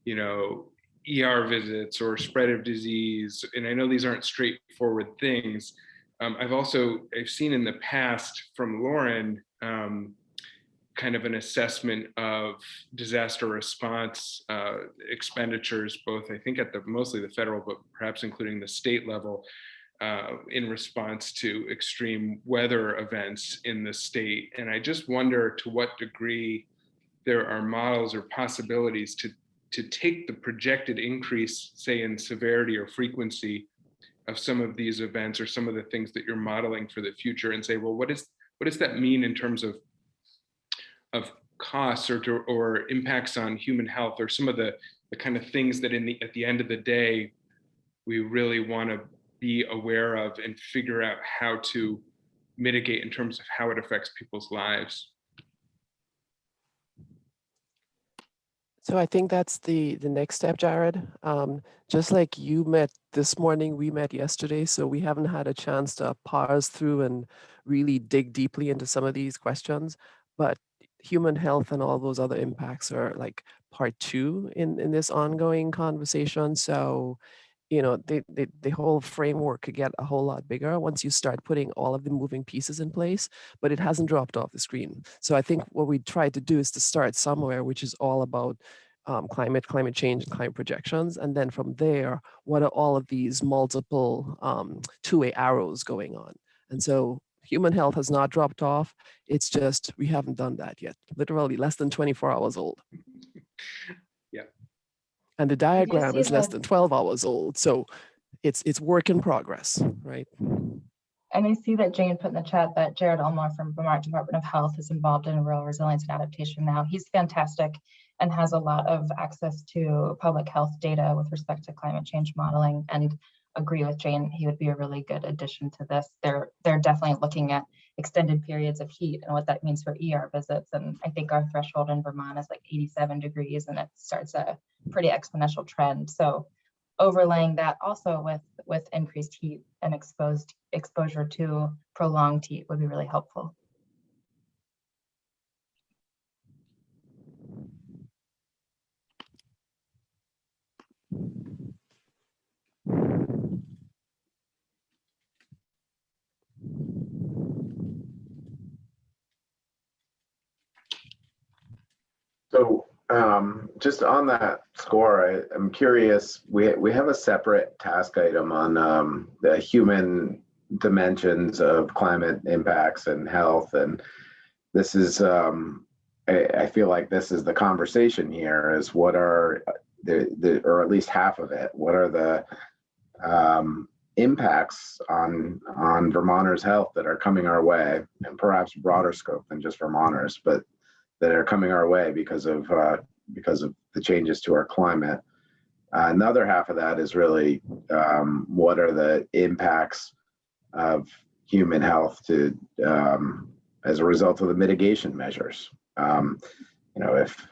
ER visits or spread of disease? And I know these aren't straightforward things. I've seen in the past from Lauren kind of an assessment of disaster response expenditures, both I think at mostly the federal, but perhaps including the state level, in response to extreme weather events in the state. And I just wonder to what degree there are models or possibilities to take the projected increase, say in severity or frequency of some of these events or some of the things that you're modeling for the future, and say, well, what does that mean in terms of costs or impacts on human health, or some of the kind of things that at the end of the day we really want to be aware of and figure out how to mitigate in terms of how it affects people's lives. So I think that's the next step, Jared. Just like you met this morning, we met yesterday, so we haven't had a chance to parse through and really dig deeply into some of these questions. But human health and all those other impacts are like part two in this ongoing conversation. So the whole framework could get a whole lot bigger once you start putting all of the moving pieces in place, but it hasn't dropped off the screen. So I think what we try to do is to start somewhere, which is all about climate change and climate projections. And then from there, what are all of these multiple two-way arrows going on? And so human health has not dropped off. It's just, we haven't done that yet. Literally less than 24 hours old. And the diagram is less than 12 hours old. So it's work in progress, right? And I see that Jane put in the chat that Jared Elmore from Vermont Department of Health is involved in rural resilience and adaptation now. He's fantastic and has a lot of access to public health data with respect to climate change modeling, and agree with Jane, he would be a really good addition to this. They're definitely looking at extended periods of heat and what that means for ER visits. And I think our threshold in Vermont is like 87 degrees, and it starts a pretty exponential trend. So overlaying that also with increased heat and exposure to prolonged heat would be really helpful. So just on that score, I'm curious, we have a separate task item on the human dimensions of climate impacts and health. And this is, I feel like this is the conversation here, is what are or at least half of it, what are the impacts on Vermonters' health that are coming our way, and perhaps broader scope than just Vermonters, but that are coming our way because of the changes to our climate. Another half of that is really what are the impacts of human health to as a result of the mitigation measures. If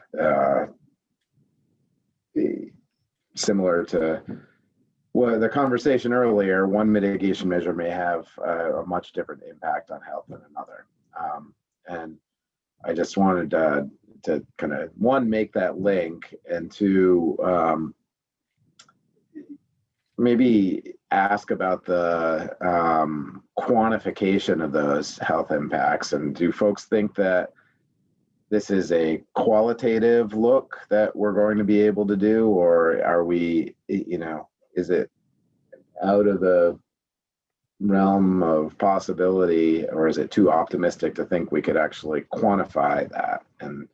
similar to the conversation earlier, one mitigation measure may have a much different impact on health than another. And I just wanted to kind of, one, make that link, and two, maybe ask about the quantification of those health impacts. And do folks think that this is a qualitative look that we're going to be able to do, or are we, is it out of the realm of possibility, or is it too optimistic to think we could actually quantify that? And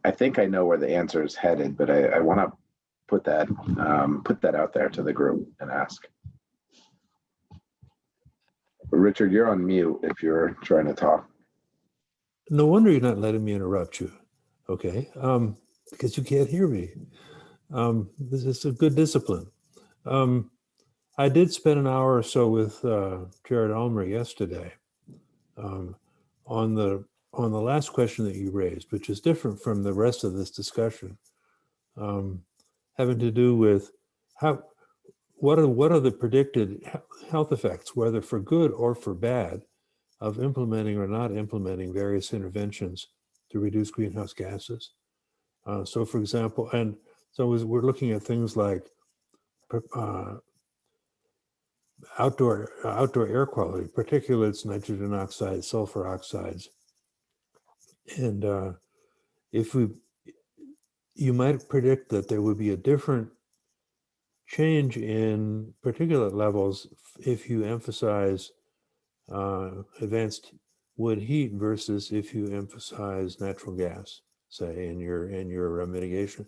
I think I know where the answer is headed, but I want to put that out there to the group and ask. Richard, you're on mute if you're trying to talk. No wonder you're not letting me interrupt you, okay? Because you can't hear me. This is a good discipline. I did spend an hour or so with Jared Ulmer yesterday on the last question that you raised, which is different from the rest of this discussion, having to do with what are the predicted health effects, whether for good or for bad, of implementing or not implementing various interventions to reduce greenhouse gases. So, for example, we're looking at things like outdoor air quality, particulates, nitrogen oxides, sulfur oxides. And you might predict that there would be a different change in particulate levels if you emphasize advanced wood heat versus if you emphasize natural gas, say, in your mitigation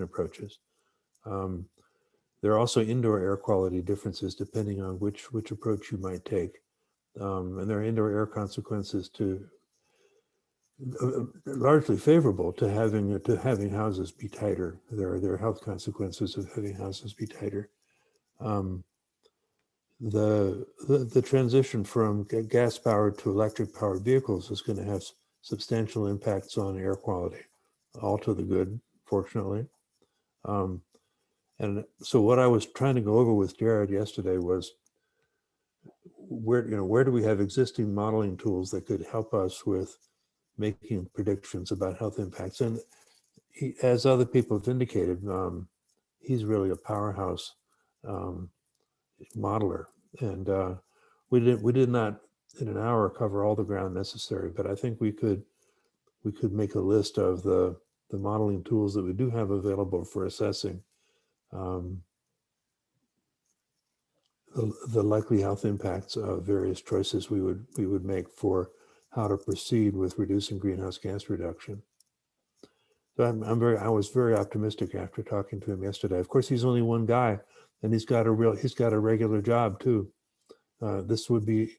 approaches. There are also indoor air quality differences depending on which approach you might take. And there are indoor air consequences to largely favorable to having houses be tighter. There are health consequences of having houses be tighter. The transition from gas-powered to electric-powered vehicles is going to have substantial impacts on air quality. all to the good, fortunately. And so what I was trying to go over with Jared yesterday was where do we have existing modeling tools that could help us with making predictions about health impacts? And he, as other people have indicated, he's really a powerhouse modeler. And we did not in an hour cover all the ground necessary, but I think we could make a list of the modeling tools that we do have available for assessing the likely health impacts of various choices we would make for how to proceed with reducing greenhouse gas reduction. So I was very optimistic after talking to him yesterday. Of course, he's only one guy, and he's got a regular job too. This would be,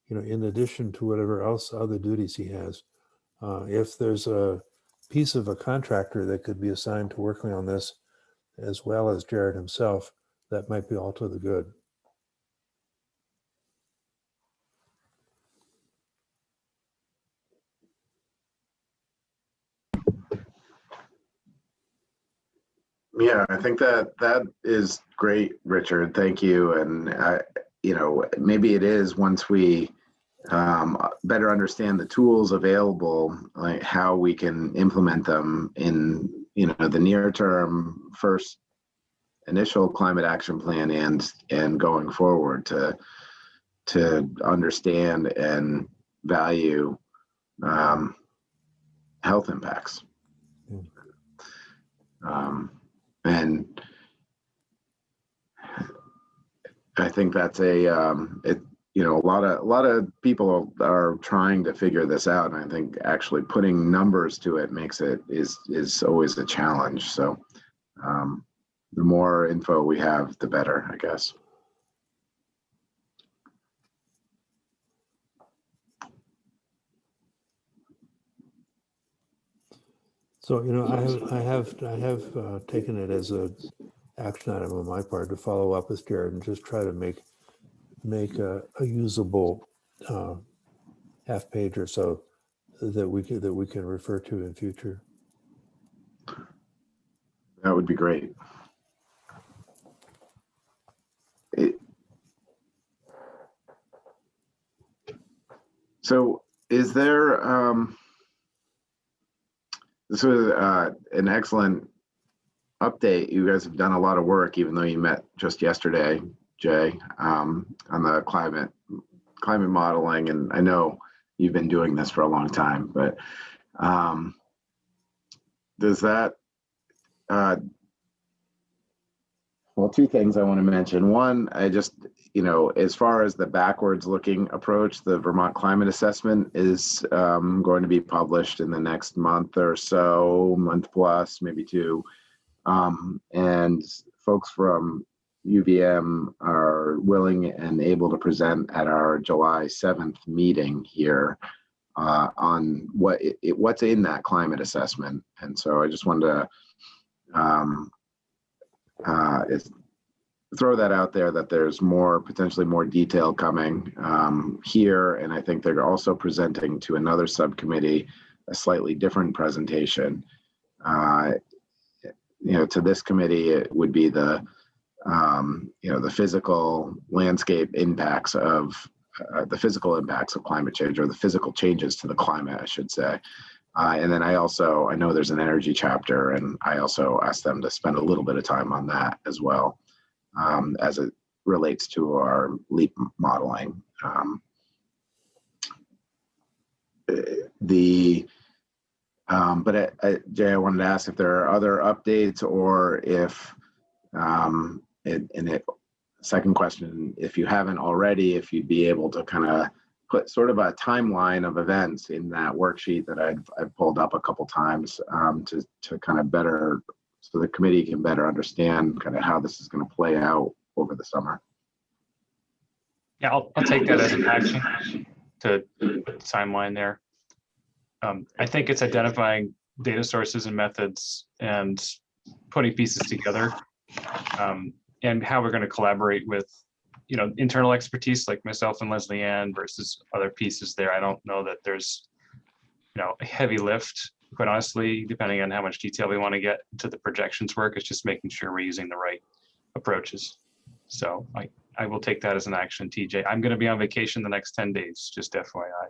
in addition to whatever else other duties he has. If there's a piece of a contractor that could be assigned to working on this, as well as Jared himself, that might be all to the good. Yeah, I think that is great, Richard. Thank you. And maybe it is once we better understand the tools available, like how we can implement them in the near term, first initial climate action plan and going forward to understand and value health impacts. And I think that's a lot of people are trying to figure this out, and I think actually putting numbers to it is always a challenge. So the more info we have, the better, I guess. So I have taken it as a action item on my part to follow up with Jared and just try to make a usable half page or so that we can refer to in future. That would be great. So is there this was an excellent update. You guys have done a lot of work, even though you met just yesterday, Jay, on the climate modeling. And I know you've been doing this for a long time, but does that, well, two things I want to mention. One, I just, as far as the backwards looking approach, the Vermont climate assessment is going to be published in the next month or so, month plus, maybe two. And folks from UVM are willing and able to present at our July 7th meeting here on what's in that climate assessment. And so I just wanted to throw that out there, that there's potentially more detail coming here. And I think they're also presenting to another subcommittee a slightly different presentation. To this committee, it would be the physical landscape impacts of the physical impacts of climate change, or the physical changes to the climate, I should say. And then I know there's an energy chapter, and I also asked them to spend a little bit of time on that as well, as it relates to our LEAP modeling. But Jay, I wanted to ask if there are other updates, or if, second question, if you haven't already, if you'd be able to kind of put sort of a timeline of events in that worksheet that I've pulled up a couple times to kind of better, so the committee can better understand kind of how this is going to play out over the summer. Yeah, I'll take that as an action to put the timeline there. I think it's identifying data sources and methods and putting pieces together, and how we're going to collaborate with, internal expertise like myself and Leslie Ann versus other pieces there. I don't know that there's, a heavy lift quite honestly, depending on how much detail we want to get to the projections work, it's just making sure we're using the right approaches. So I will take that as an action, TJ. I'm going to be on vacation the next 10 days, just FYI.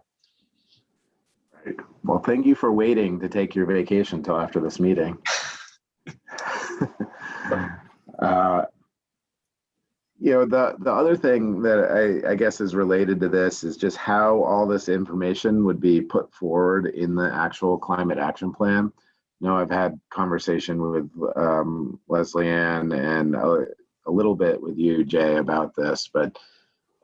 Well, thank you for waiting to take your vacation till after this meeting. The other thing that I guess is related to this is just how all this information would be put forward in the actual climate action plan. I've had conversation with Leslie Ann and a little bit with you, Jay, about this, but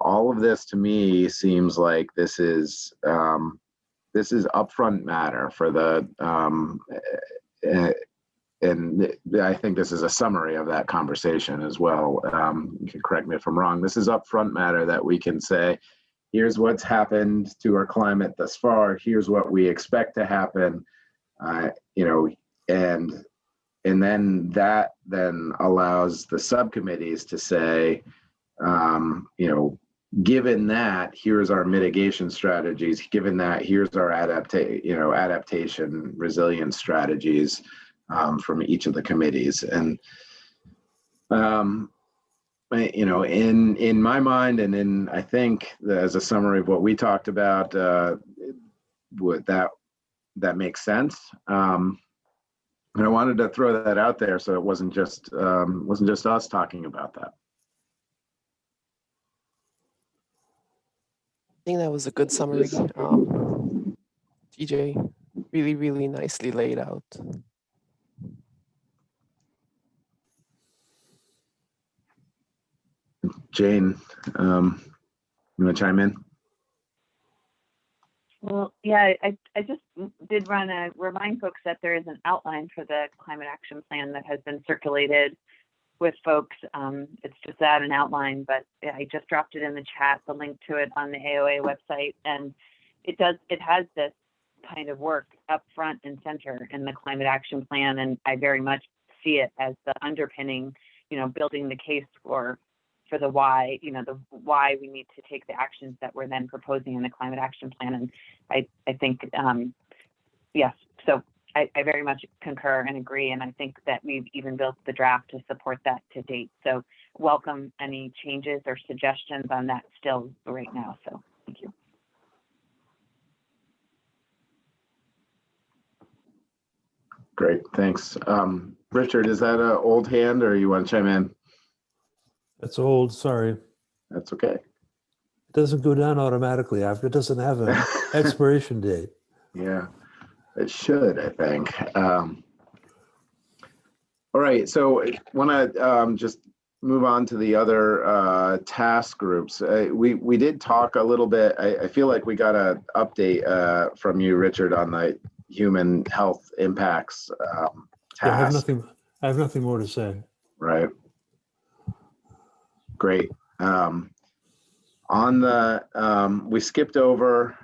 all of this to me seems like this is upfront matter for the and I think this is a summary of that conversation as well. You can correct me if I'm wrong. This is upfront matter that we can say, here's what's happened to our climate thus far. Here's what we expect to happen. And then that then allows the subcommittees to say, given that, here's our mitigation strategies. Given that, here's our adaptation resilience strategies. From each of the committees. And, in my mind, and I think as a summary of what we talked about, that makes sense. And I wanted to throw that out there so it wasn't just us talking about that. I think that was a good summary. TJ, really, really nicely laid out. Jane, you want to chime in? Well, yeah, I just did remind folks that there is an outline for the climate action plan that has been circulated with folks. It's just that, an outline, but I just dropped it in the chat, the link to it on the AOA website. And it has this kind of work up front and center in the climate action plan. And I very much see it as the underpinning, building the case for the why, the why we need to take the actions that we're then proposing in the climate action plan. And I think, yes, so I very much concur and agree. And I think that we've even built the draft to support that to date. So welcome any changes or suggestions on that still right now. So thank you. Great, thanks. Richard, is that an old hand or you want to chime in? That's old, sorry. That's okay. It doesn't go down automatically after, it doesn't have an expiration date. Yeah, it should, I think. All right, so I want to just move on to the other task groups. We did talk a little bit. I feel like we got an update from you, Richard, on the human health impacts task. Yeah, I have nothing more to say. Right. Great. On the, we skipped over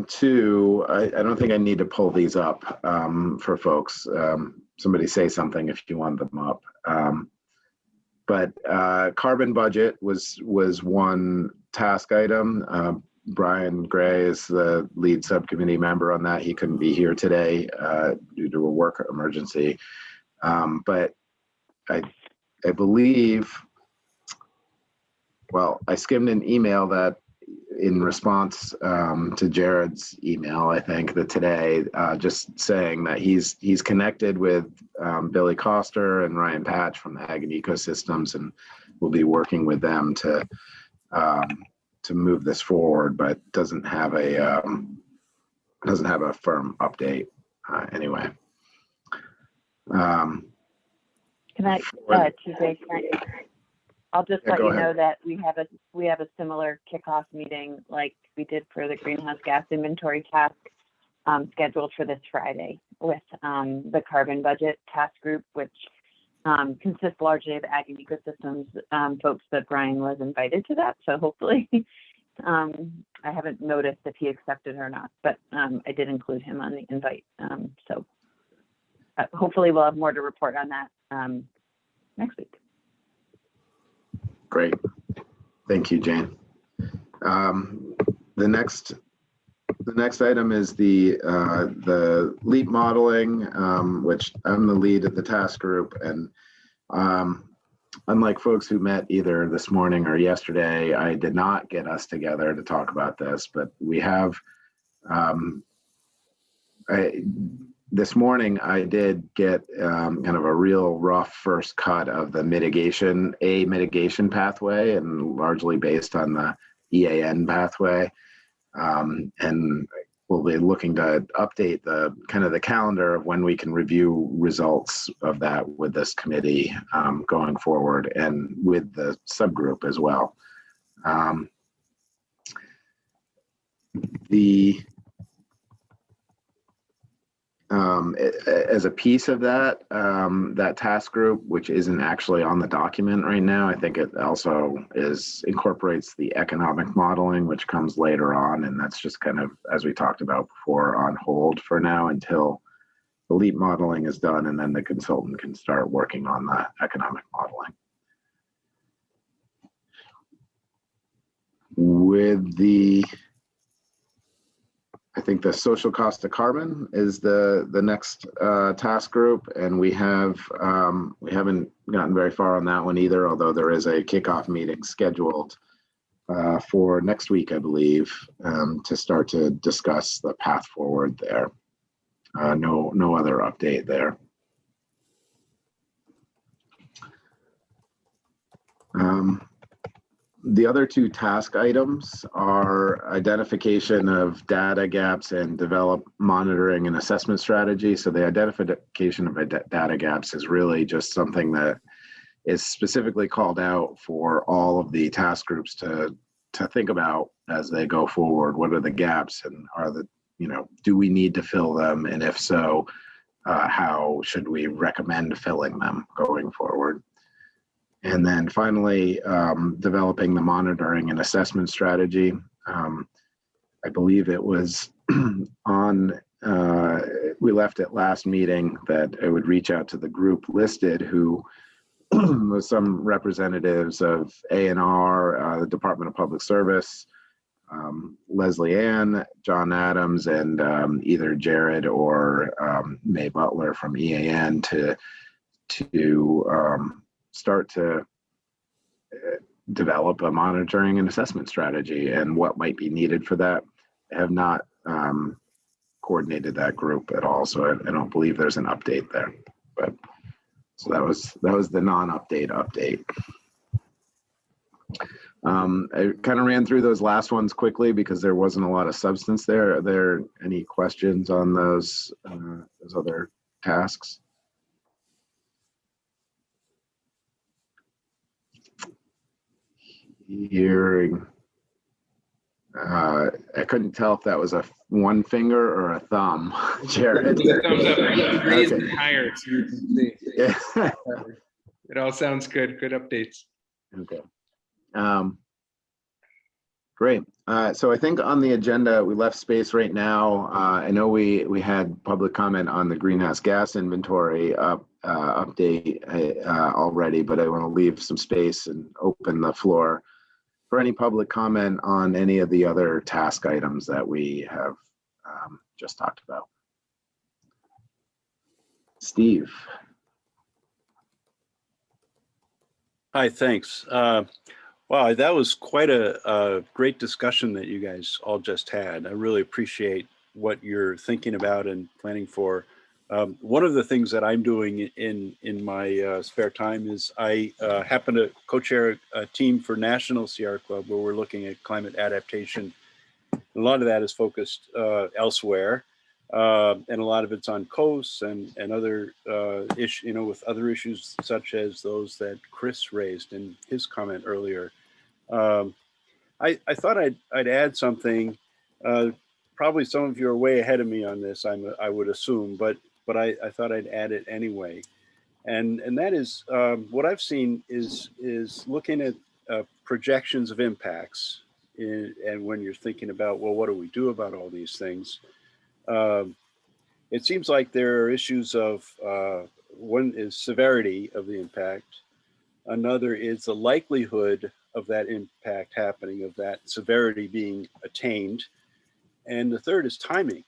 two. I don't think I need to pull these up for folks. Somebody say something if you want them up. But carbon budget was one task item. Brian Gray is the lead subcommittee member on that. He couldn't be here today due to a work emergency. But I believe, well, I skimmed an email that in response to Jared's email, I think that today, just saying that he's connected with Billy Coster and Ryan Patch from the Ag and Ecosystems, and we'll be working with them to move this forward, but doesn't have a firm update anyway. Can I, TJ, I'll just let you know that we have a similar kickoff meeting like we did for the greenhouse gas inventory task scheduled for this Friday with the carbon budget task group, which consists largely of Ag and Ecosystems folks, but Brian was invited to that. So hopefully, I haven't noticed if he accepted or not, but I did include him on the invite. So hopefully we'll have more to report on that next week. Great. Thank you, Jane. The next The next item is the LEAP modeling, which I'm the lead of the task group. And unlike folks who met either this morning or yesterday, I did not get us together to talk about this, but we have, this morning I did get kind of a real rough first cut of the mitigation pathway, and largely based on the EAN pathway. And we'll be looking to update the kind of the calendar of when we can review results of that with this committee going forward, and with the subgroup as well. As a piece of that, that task group, which isn't actually on the document right now, I think it also incorporates the economic modeling, which comes later on, and that's just kind of, as we talked about before, on hold for now until the LEAP modeling is done, and then the consultant can start working on the economic modeling. With the I think the social cost of carbon is the next task group, and we haven't gotten very far on that one either, although there is a kickoff meeting scheduled for next week, I believe, to start to discuss the path forward there. No other update there. The other two task items are identification of data gaps and develop monitoring and assessment strategy. So the identification of data gaps is really just something that is specifically called out for all of the task groups to think about as they go forward. What are the gaps, and do we need to fill them? And if so, how should we recommend filling them going forward? And then finally, developing the monitoring and assessment strategy. I believe it was we left at last meeting that I would reach out to the group listed, who was some representatives of A&R, the Department of Public Service, Leslie Ann, John Adams, and either Jared or May Butler from EAN to start to develop a monitoring and assessment strategy and what might be needed for that. I have not coordinated that group at all, so I don't believe there's an update there. But so that was the non-update update. I kind of ran through those last ones quickly because there wasn't a lot of substance there. Are there any questions on those other tasks? Hearing. I couldn't tell if that was a one finger or a thumb, Jared. Thumbs up. Raise Okay. it higher so you can see. Yeah. It all sounds good. Good updates. Okay. Great. So I think on the agenda, we left space right now. I know we had public comment on the greenhouse gas inventory update already, but I want to leave some space and open the floor for any public comment on any of the other task items that we have just talked about. Steve. Hi, thanks. Wow, that was quite a great discussion that you guys all just had. I really appreciate what you're thinking about and planning for. One of the things that I'm doing in my spare time is I happen to co-chair a team for National Sierra Club where we're looking at climate adaptation. A lot of that is focused elsewhere, and a lot of it's on coasts and other issues, with other issues such as those that Chris raised in his comment earlier. I thought I'd add something. Probably some of you are way ahead of me on this, I would assume, but I thought I'd add it anyway. And that is what I've seen is looking at projections of impacts. And when you're thinking about, well, what do we do about all these things? It seems like there are issues of, one is severity of the impact. Another is the likelihood of that impact happening, of that severity being attained. And the third is timing.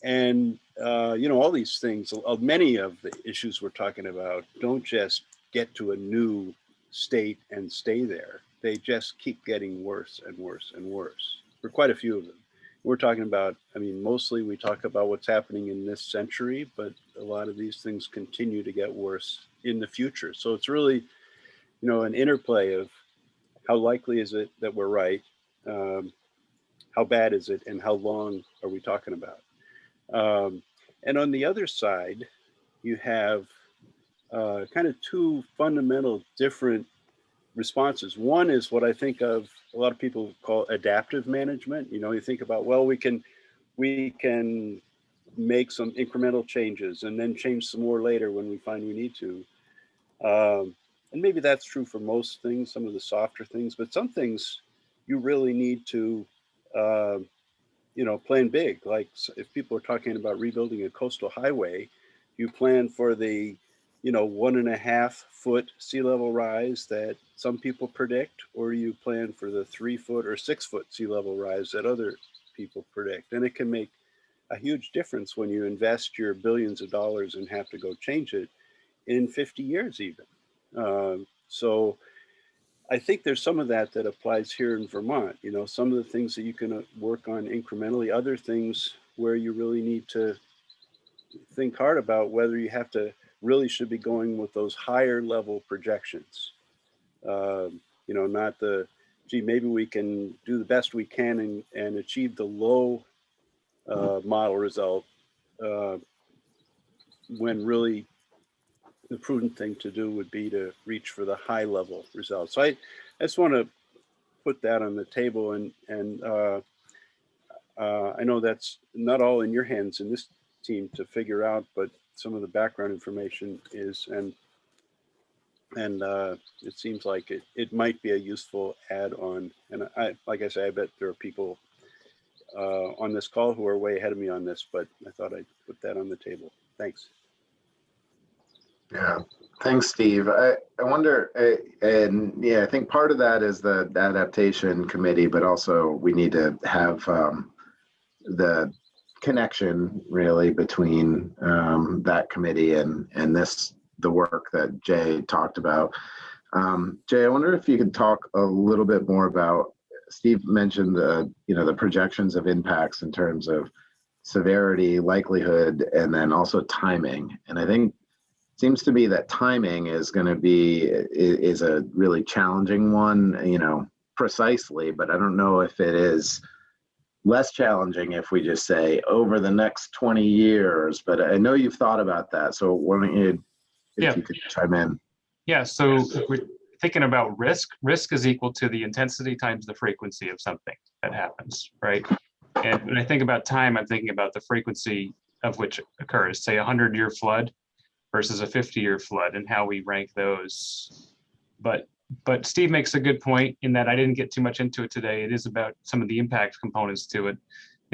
And, all these things, many of the issues we're talking about don't just get to a new state and stay there. They just keep getting worse and worse and worse for quite a few of them. We're talking about, mostly we talk about what's happening in this century, but a lot of these things continue to get worse in the future. So it's really, an interplay of how likely is it that we're right? How bad is it? And how long are we talking about? And on the other side, you have kind of two fundamental different responses. One is what I think of a lot of people call adaptive management. You think about, well, we can make some incremental changes and then change some more later when we find we need to. And maybe that's true for most things, some of the softer things, but some things you really need to plan big. Like if people are talking about rebuilding a coastal highway, you plan for the 1.5 foot sea level rise that some people predict, or you plan for the 3 foot or 6 foot sea level rise that other people predict. And it can make a huge difference when you invest your billions of dollars and have to go change it in 50 years even. So I think there's some of that applies here in Vermont. Some of the things that you can work on incrementally, other things where you really need to think hard about whether you really should be going with those higher level projections. Not the, gee, maybe we can do the best we can and achieve the low model result when really the prudent thing to do would be to reach for the high level results. So I just want to put that on the table, and I know that's not all in your hands in this team to figure out, but some of the background information is, and it seems like it might be a useful add-on. And like I say, I bet there are people on this call who are way ahead of me on this, but I thought I'd put that on the table. Thanks. Yeah, thanks, Steve. I wonder, and yeah, I think part of that is the adaptation committee, but also we need to have the connection really between that committee and the work that Jay talked about. Jay, I wonder if you could talk a little bit more about, Steve mentioned the projections of impacts in terms of severity, likelihood, and then also timing. And I think it seems to me that timing is going to be a really challenging one, precisely, but I don't know if it is less challenging if we just say over the next 20 years, but I know you've thought about that. So why don't you, if you could chime in. Yeah, so if we're thinking about risk is equal to the intensity times the frequency of something that happens, right? And when I think about time, I'm thinking about the frequency of which occurs, say 100-year flood versus a 50-year flood, and how we rank those. But Steve makes a good point in that I didn't get too much into it today. It is about some of the impact components to it.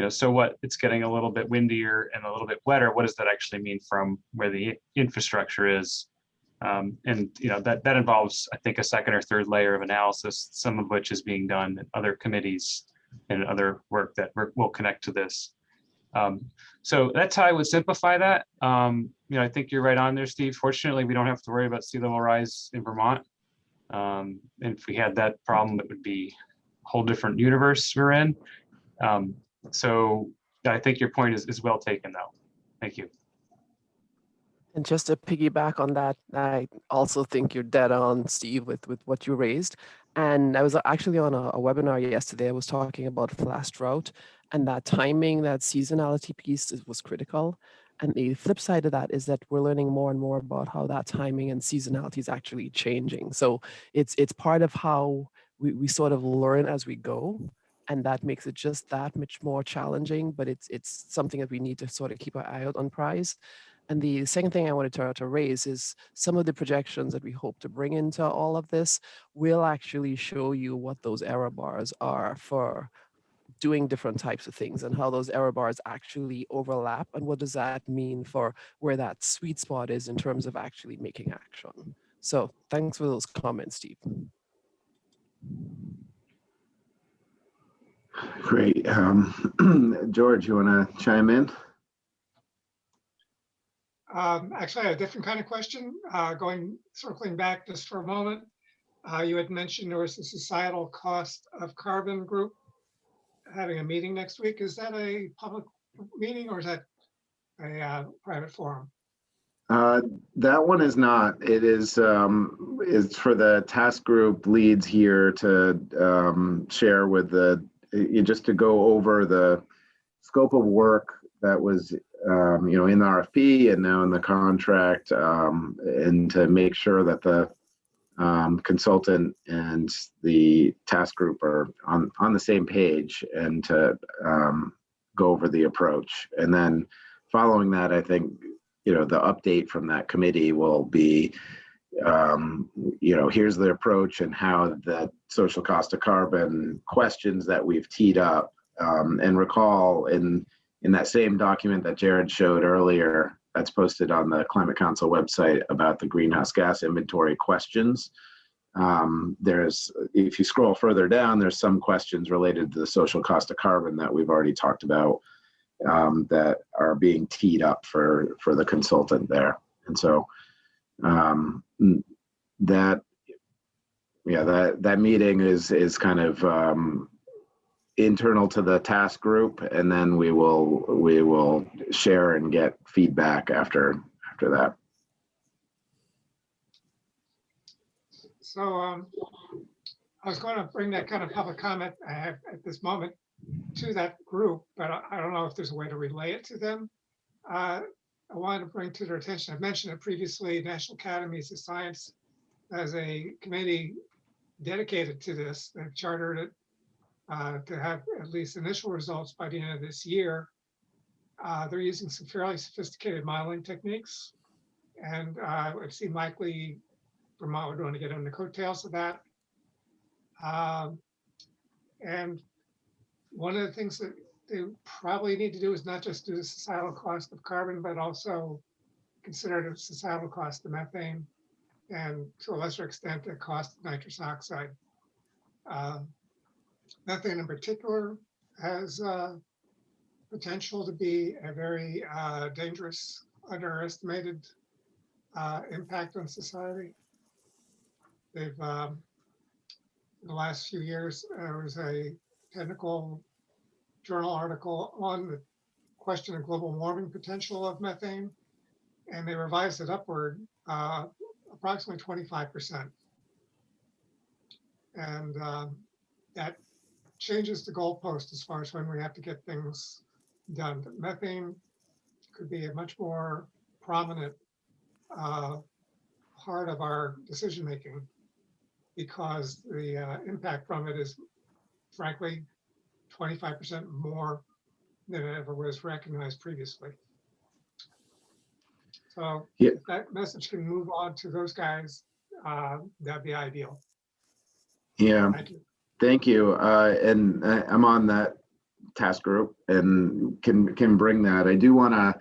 So what, it's getting a little bit windier and a little bit wetter. What does that actually mean from where the infrastructure is? And that involves, I think, a second or third layer of analysis, some of which is being done in other committees and other work that will connect to this. So that's how I would simplify that. I think you're right on there, Steve. Fortunately, we don't have to worry about sea level rise in Vermont. And if we had that problem, it would be a whole different universe we're in. So I think your point is well taken, though. Thank you. And just to piggyback on that, I also think you're dead on, Steve, with what you raised. And I was actually on a webinar yesterday. I was talking about flash drought, and that timing, that seasonality piece was critical. And the flip side of that is that we're learning more and more about how that timing and seasonality is actually changing. So it's part of how we sort of learn as we go. And that makes it just that much more challenging, but it's something that we need to sort of keep our eye out on prize. And the second thing I wanted to raise is some of the projections that we hope to bring into all of this will actually show you what those error bars are for doing different types of things and how those error bars actually overlap and what does that mean for where that sweet spot is in terms of actually making action. So thanks for those comments, Steve. Great. George, you want to chime in? Actually, I have a different kind of question. Circling back just for a moment. You had mentioned there was a societal cost of carbon group having a meeting next week. Is that a public meeting or is that a private forum? That one is not. It is for the task group leads here to share with just to go over the scope of work that was in the RFP and now in the contract, and to make sure that the consultant and the task group are on the same page, and to go over the approach. And then following that, I think the update from that committee will be here's the approach and how the social cost of carbon questions that we've teed up, and recall in that same document that Jared showed earlier that's posted on the Climate Council website about the greenhouse gas inventory questions. If you scroll further down, there's some questions related to the social cost of carbon that we've already talked about, that are being teed up for the consultant there. And so that meeting is kind of internal to the task group, and then we will share and get feedback after that. So I was going to bring that kind of public comment I have at this moment to that group, but I don't know if there's a way to relay it to them. I wanted to bring to their attention, I've mentioned it previously, National Academies of Science has a committee dedicated to this. They've chartered it to have at least initial results by the end of this year. They're using some fairly sophisticated modeling techniques, and it seemed likely Vermont would want to get on the coattails of that. And one of the things that they probably need to do is not just do the societal cost of carbon, but also consider the societal cost of methane, and to a lesser extent, the cost of nitrous oxide. Methane in particular has potential to be a very dangerous, underestimated impact on society. They've, in the last few years, there was a technical journal article on the question of global warming potential of methane, and they revised it upward approximately 25%. And that changes the goalpost as far as when we have to get things done. But methane could be a much more prominent part of our decision making, because the impact from it is frankly 25% more than it ever was recognized previously. So if that message can move on to those guys, that'd be ideal. Yeah. Thank you. Thank you. And I'm on that task group and can bring that. I do want to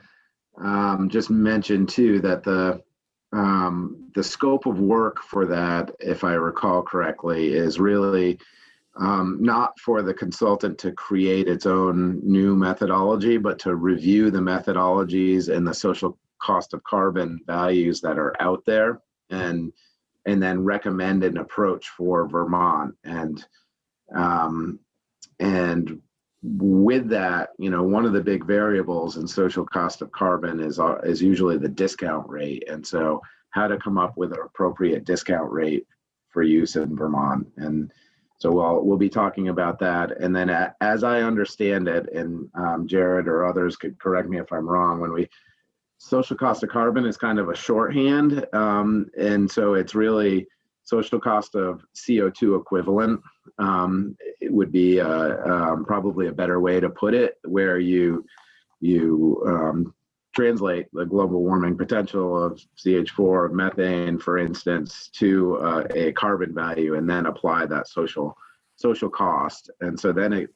just mention too that the scope of work for that, if I recall correctly, is really not for the consultant to create its own new methodology, but to review the methodologies and the social cost of carbon values that are out there, and then recommend an approach for Vermont. And with that, one of the big variables in social cost of carbon is usually the discount rate. And so how to come up with an appropriate discount rate for use in Vermont. And so we'll be talking about that. And then as I understand it, and Jared or others could correct me if I'm wrong, social cost of carbon is kind of a shorthand. And so it's really social cost of CO2 equivalent. It would be probably a better way to put it, where you translate the global warming potential of CH4, methane, for instance, to a carbon value, and then apply that social cost. And so then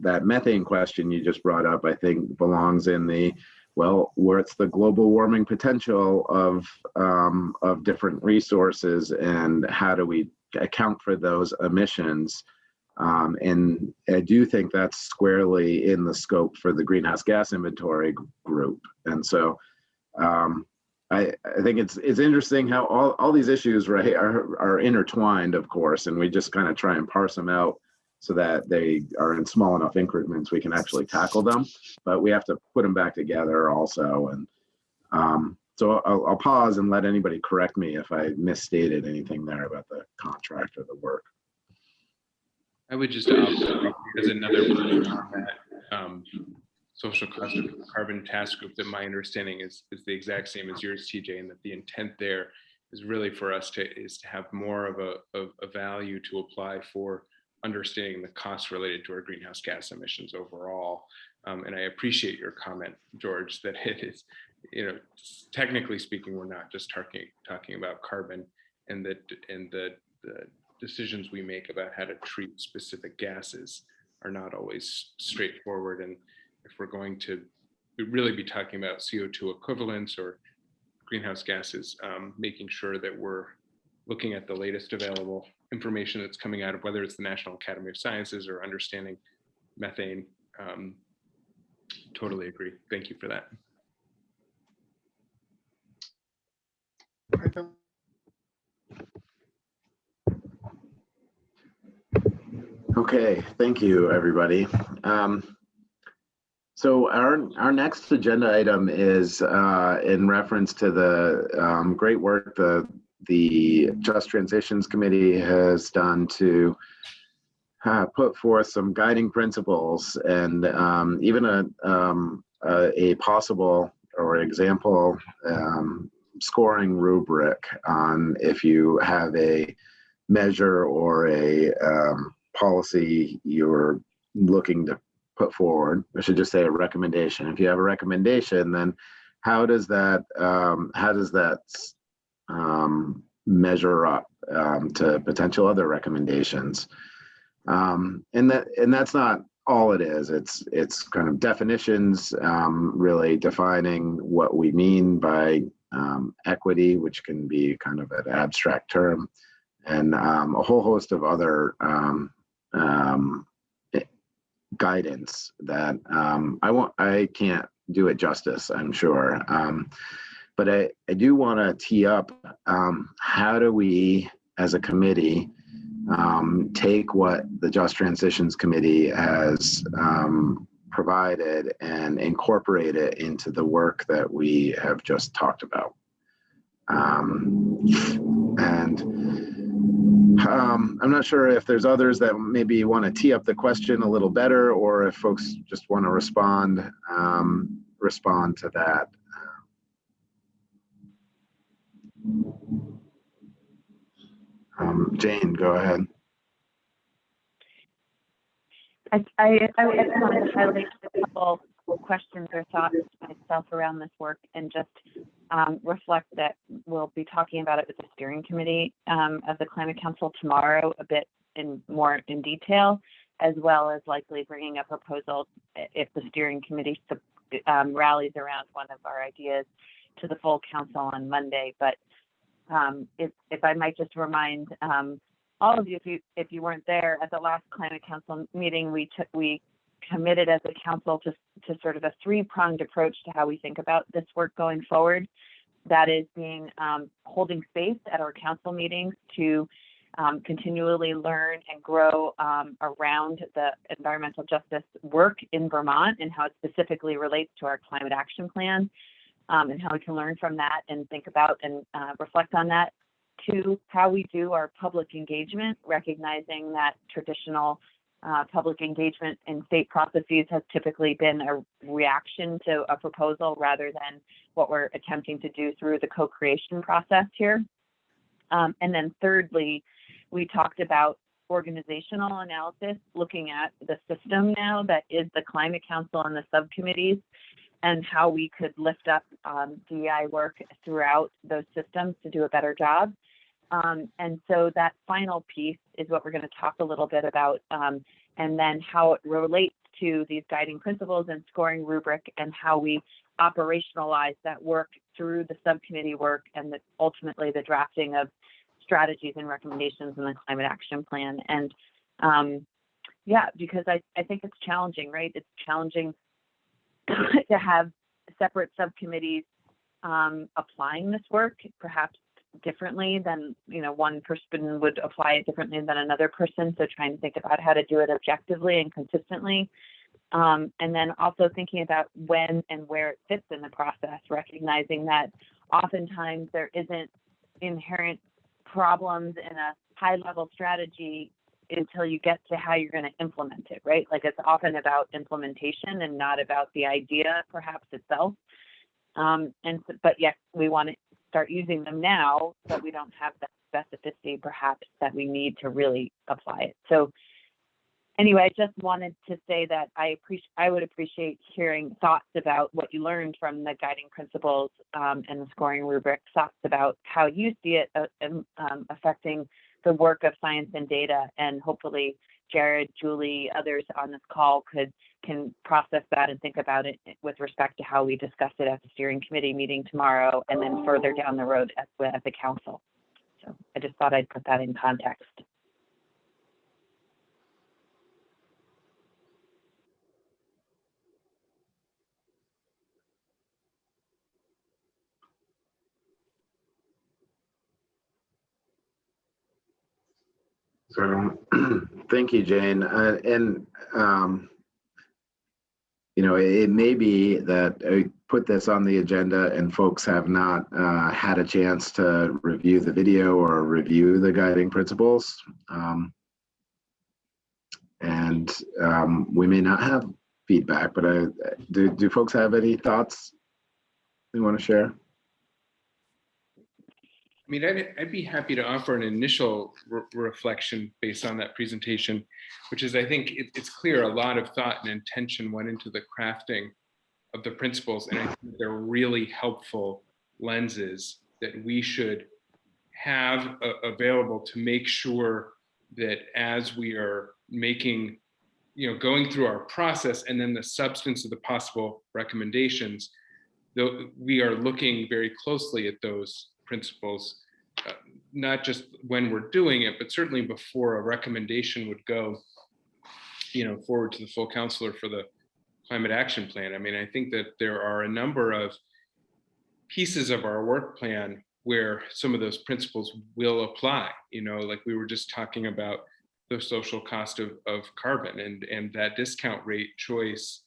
that methane question you just brought up, I think, belongs in where it's the global warming potential of different resources, and how do we account for those emissions And I do think that's squarely in the scope for the greenhouse gas inventory group. And so I think it's interesting how all these issues, right, are intertwined, of course, and we just kind of try and parse them out so that they are in small enough increments we can actually tackle them, but we have to put them back together also. And so I'll pause and let anybody correct me if I misstated anything there about the contract or the work. I would just offer as another person on that social cost of carbon task group that my understanding is the exact same as yours, TJ, and that the intent there is really for us to have more of a value to apply for understanding the costs related to our greenhouse gas emissions overall. And I appreciate your comment, George, that it is, technically speaking, we're not just talking about carbon, and the decisions we make about how to treat specific gases are not always straightforward. And if we're going to really be talking about CO2 equivalents or greenhouse gases, making sure that we're looking at the latest available information that's coming out of whether it's the National Academy of Sciences or understanding methane. Totally agree. Thank you for that. Okay, thank you, everybody. So our next agenda item is in reference to the great work the Just Transitions Committee has done to put forth some guiding principles and even a possible or example scoring rubric on if you have a measure or a policy you're looking to put forward. I should just say a recommendation. If you have a recommendation, then how does that measure up to potential other recommendations? And that's not all it is. It's kind of definitions, really defining what we mean by equity, which can be kind of an abstract term, and a whole host of other guidance that I can't do it justice, I'm sure. But I do want to tee up how do we as a committee take what the Just Transitions Committee has provided and incorporate it into the work that we have just talked about. I'm not sure if there's others that maybe want to tee up the question a little better, or if folks just want to respond to that. Jane, go ahead. I just wanted to highlight a couple questions or thoughts myself around this work, and just reflect that we'll be talking about it with the steering committee of the Climate Council tomorrow a bit more in detail, as well as likely bringing a proposal if the steering committee rallies around one of our ideas to the full council on Monday. But if I might just remind all of you, if you weren't there at the last Climate Council meeting, we committed as a council to sort of a three-pronged approach to how we think about this work going forward. That is being holding space at our council meetings to continually learn and grow around the environmental justice work in Vermont and how it specifically relates to our climate action plan, and how we can learn from that and think about and reflect on that. Two, how we do our public engagement, recognizing that traditional public engagement in state processes has typically been a reaction to a proposal rather than what we're attempting to do through the co-creation process here. And then thirdly, we talked about organizational analysis, looking at the system now that is the Climate Council and the subcommittees, and how we could lift up DEI work throughout those systems to do a better job. And so that final piece is what we're going to talk a little bit about, and then how it relates to these guiding principles and scoring rubric, and how we operationalize that work through the subcommittee work, and ultimately the drafting of strategies and recommendations in the climate action plan. And yeah, because I think it's challenging, right? It's challenging to have separate subcommittees applying this work perhaps differently than, you know, one person would apply it differently than another person. So trying to think about how to do it objectively and consistently. And then also thinking about when and where it fits in the process, recognizing that oftentimes there isn't inherent problems in a high level strategy until you get to how you're going to implement it, right? Like it's often about implementation and not about the idea perhaps itself. But yes, we want to start using them now, but we don't have that specificity perhaps that we need to really apply it. So anyway, I just wanted to say that I would appreciate hearing thoughts about what you learned from the guiding principles and the scoring rubric, thoughts about how you see it affecting the work of science and data, and hopefully Jared, Julie, others on this call can process that and think about it with respect to how we discuss it at the steering committee meeting tomorrow, and then further down the road at the council. So I just thought I'd put that in context. So thank you, Jane. You know, it may be that I put this on the agenda and folks have not had a chance to review the video or review the guiding principles. We may not have feedback, but do folks have any thoughts they want to share? I mean, I'd be happy to offer an initial reflection based on that presentation, which is I think it's clear a lot of thought and intention went into the crafting of the principles, and I think they're really helpful lenses that we should have available to make sure that as we are making, you know, going through our process and then the substance of the possible recommendations, though we are looking very closely at those principles, not just when we're doing it, but certainly before a recommendation would go, you know, forward to the full counselor for the climate action plan. I mean, I think that there are a number of pieces of our work plan where some of those principles will apply, you know, like we were just talking about the social cost of carbon and that discount rate choice.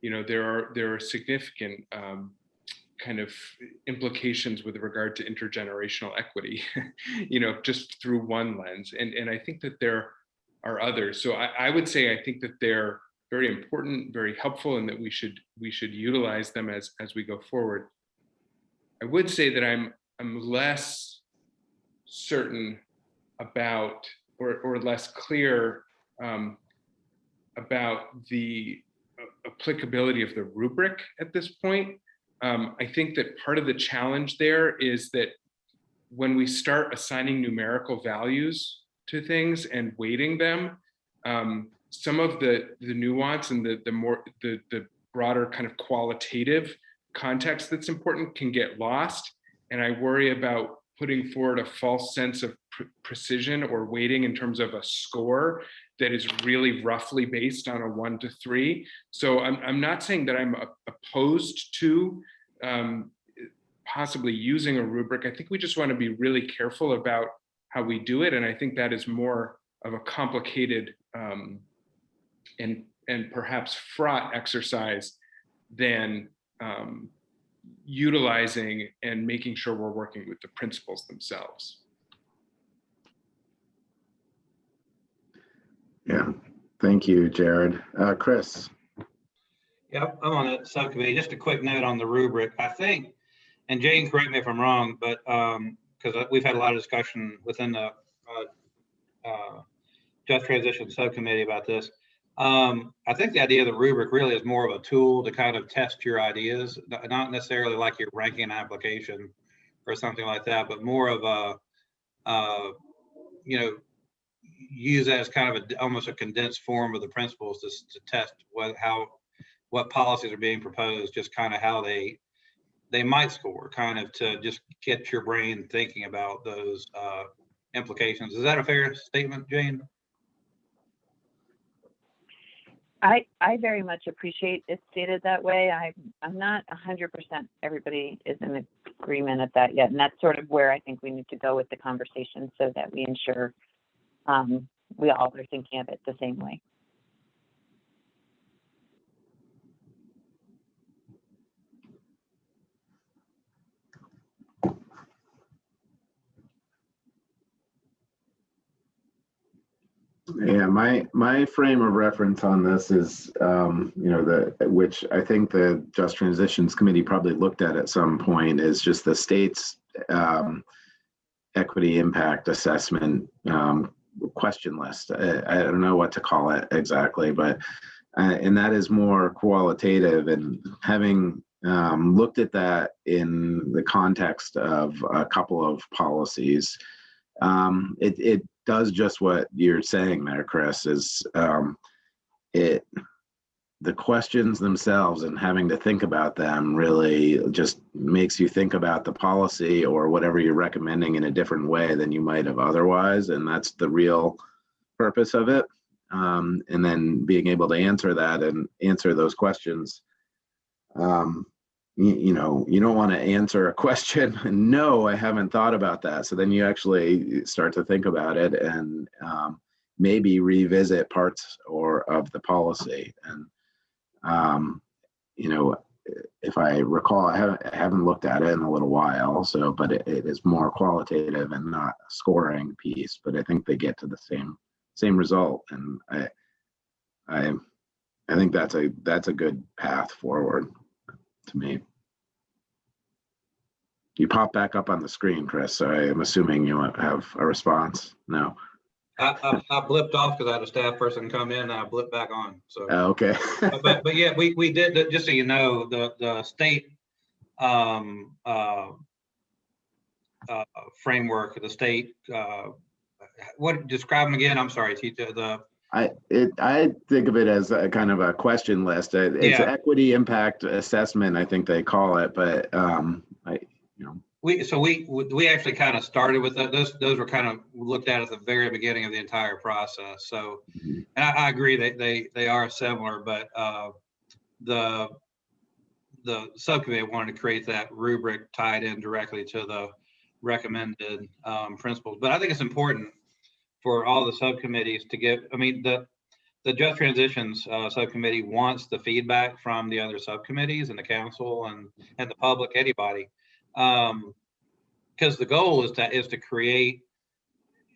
You know, there are significant kind of implications with regard to intergenerational equity, you know, just through one lens. And I think that there are others. So I would say, I think that they're very important, very helpful, and that we should utilize them as we go forward. I would say that I'm less certain about or less clear about the applicability of the rubric at this point. I think that part of the challenge there is that when we start assigning numerical values to things and weighting them, some of the nuance and the broader kind of qualitative context that's important can get lost. And I worry about putting forward a false sense of precision or weighting in terms of a score that is really roughly based on a 1 to 3. So I'm not saying that I'm opposed to possibly using a rubric. I think we just want to be really careful about how we do it. And I think that is more of a complicated and perhaps fraught exercise than utilizing and making sure we're working with the principles themselves. Yeah, thank you, Jared. Chris. Yep, I'm on the subcommittee. Just a quick note on the rubric. I think, and Jane, correct me if I'm wrong, but because we've had a lot of discussion within the Just Transition Subcommittee about this. I think the idea of the rubric really is more of a tool to kind of test your ideas, not necessarily like you're ranking an application or something like that, but more of a, you know, use as kind of almost a condensed form of the principles to test what policies are being proposed, just kind of how they might score, kind of to just get your brain thinking about those implications. Is that a fair statement, Jane? I very much appreciate it stated that way. I'm not 100% everybody is in agreement at that yet. And that's sort of where I think we need to go with the conversation so that we ensure we all are thinking of it the same way. Yeah, my frame of reference on this is, which I think the Just Transitions Committee probably looked at some point, is just the state's equity impact assessment question list. I don't know what to call it exactly, but and that is more qualitative. And having looked at that in the context of a couple of policies, it does just what you're saying there, Chris, is the questions themselves and having to think about them really just makes you think about the policy or whatever you're recommending in a different way than you might have otherwise. And that's the real purpose of it. And then being able to answer that and answer those questions. You don't want to answer a question and no, I haven't thought about that. So then you actually start to think about it and maybe revisit parts of the policy. And if I recall, I haven't looked at it in a little while. So, but it is more qualitative and not a scoring piece. But I think they get to the same result, and I think that's a good path forward to me. You pop back up on the screen, Chris. So I am assuming you have a response. No. I blipped off because I had a staff person come in and I blipped back on. So okay. but yeah, we did, just so you know, the state framework, the state what, describe them again? I'm sorry, teacher. I think of it as a kind of a question list. It's equity impact assessment, I think they call it, but we actually kind of started with that. Those were kind of looked at the very beginning of the entire process. So, and I agree that they are similar, but the subcommittee wanted to create that rubric tied in directly to the recommended principles. But I think it's important for all the subcommittees to give. I mean, the Just Transitions subcommittee wants the feedback from the other subcommittees and the council and the public, anybody. Because the goal is to create,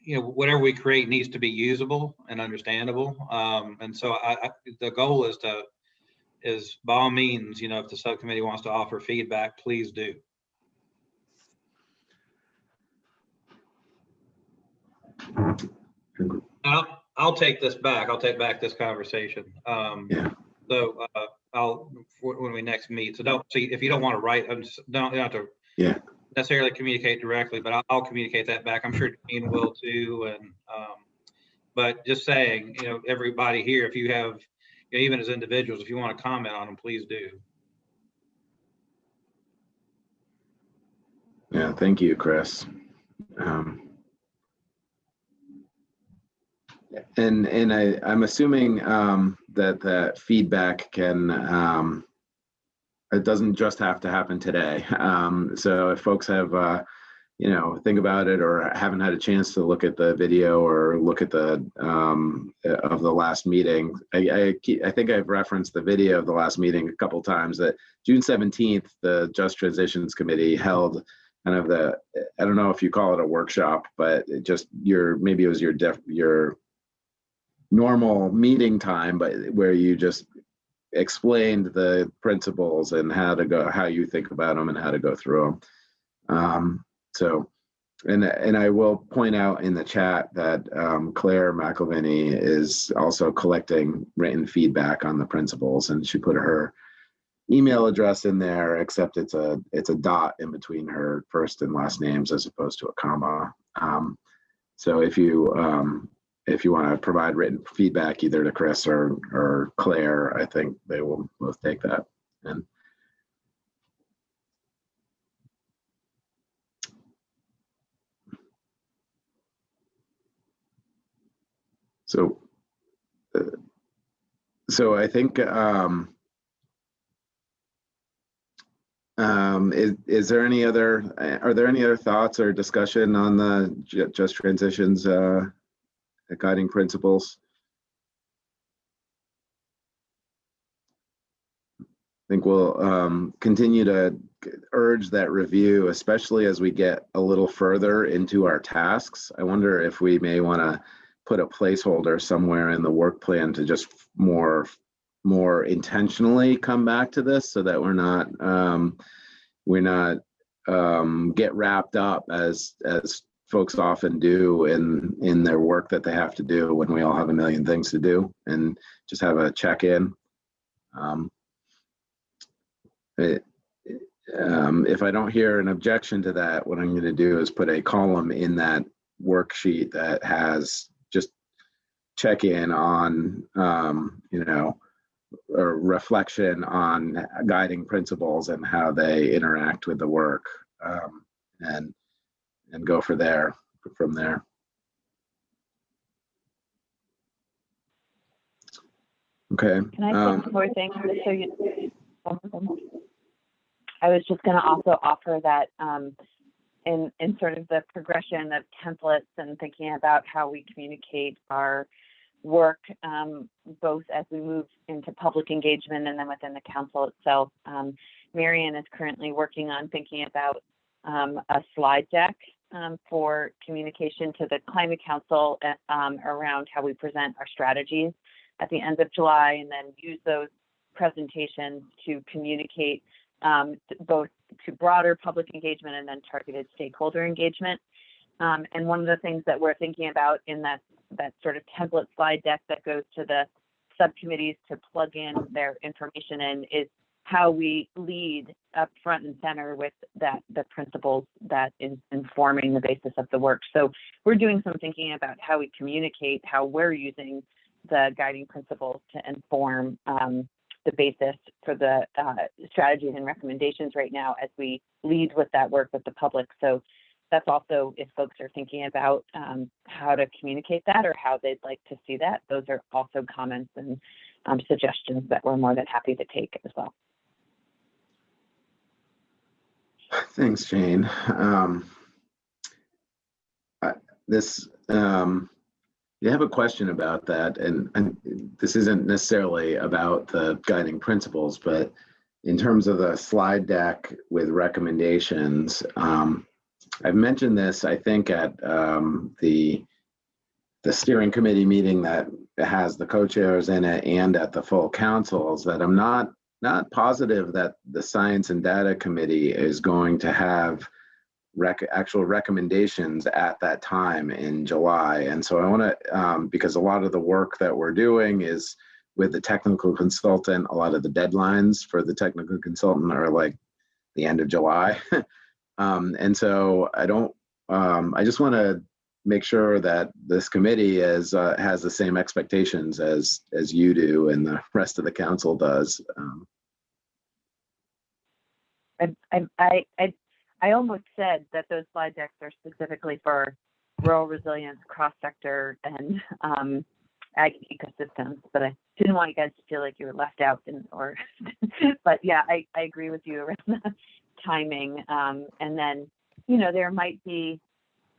whatever we create needs to be usable and understandable. And so the goal is by all means, if the subcommittee wants to offer feedback, please do. I'll take this back. I'll take back this conversation. So when we next meet. So don't see if you don't want to write. You don't have to necessarily communicate directly, but I'll communicate that back. I'm sure Dean will too. And but just saying, everybody here, if you have, even as individuals, if you want to comment on them, please do. Yeah, thank you, Chris. And I'm assuming that feedback can, it doesn't just have to happen today. So if folks have, think about it or haven't had a chance to look at the video or look at the of the last meeting, I think I've referenced the video of the last meeting a couple times. That June 17th, the Just Transitions Committee held kind of I don't know if you call it a workshop, but maybe it was your normal meeting time, but where you just explained the principles and how you think about them and how to go through them. And I will point out in the chat that Claire McElvany is also collecting written feedback on the principles, and she put her email address in there, except it's a dot in between her first and last names as opposed to a comma. So if you want to provide written feedback either to Chris or Claire, I think they will both take that. And so So I think, is there any other, are there any other thoughts or discussion on the just transitions guiding principles? I think we'll continue to urge that review, especially as we get a little further into our tasks. I wonder if we may want to put a placeholder somewhere in the work plan to just more intentionally come back to this, so that we're not get wrapped up as folks often do in their work that they have to do when we all have a million things to do, and just have a check-in. If I don't hear an objection to that, what I'm going to do is put a column in that worksheet that has just check in on, you know, or reflection on guiding principles and how they interact with the work, and go from there. Okay. Can I say one more thing? So I was just going to also offer that in sort of the progression of templates and thinking about how we communicate our work, both as we move into public engagement and then within the council itself. Marion is currently working on thinking about a slide deck for communication to the Climate Council around how we present our strategies at the end of July, and then use those presentations to communicate both to broader public engagement and then targeted stakeholder engagement. And one of the things that we're thinking about in that sort of template slide deck that goes to the subcommittees to plug in their information in is how we lead up front and center with the principles that is informing the basis of the work. So we're doing some thinking about how we communicate, how we're using the guiding principles to inform the basis for the strategies and recommendations right now as we lead with that work with the public. So that's also, if folks are thinking about how to communicate that or how they'd like to see that, those are also comments and suggestions that we're more than happy to take as well. Thanks, Jane. You have a question about that, and this isn't necessarily about the guiding principles, but in terms of the slide deck with recommendations, I've mentioned this, I think, at the steering committee meeting that has the co-chairs in it, and at the full councils, that I'm not positive that the Science and Data Committee is going to have actual recommendations at that time in July. And so I want to, because a lot of the work that we're doing is with the technical consultant, a lot of the deadlines for the technical consultant are like the end of July. And so I just want to make sure that this committee has the same expectations as you do and the rest of the council does. I almost said that those slide decks are specifically for rural resilience, cross-sector, and ag ecosystems, but I didn't want you guys to feel like you were left out. But yeah, I agree with you around the timing. And then, you know, there might be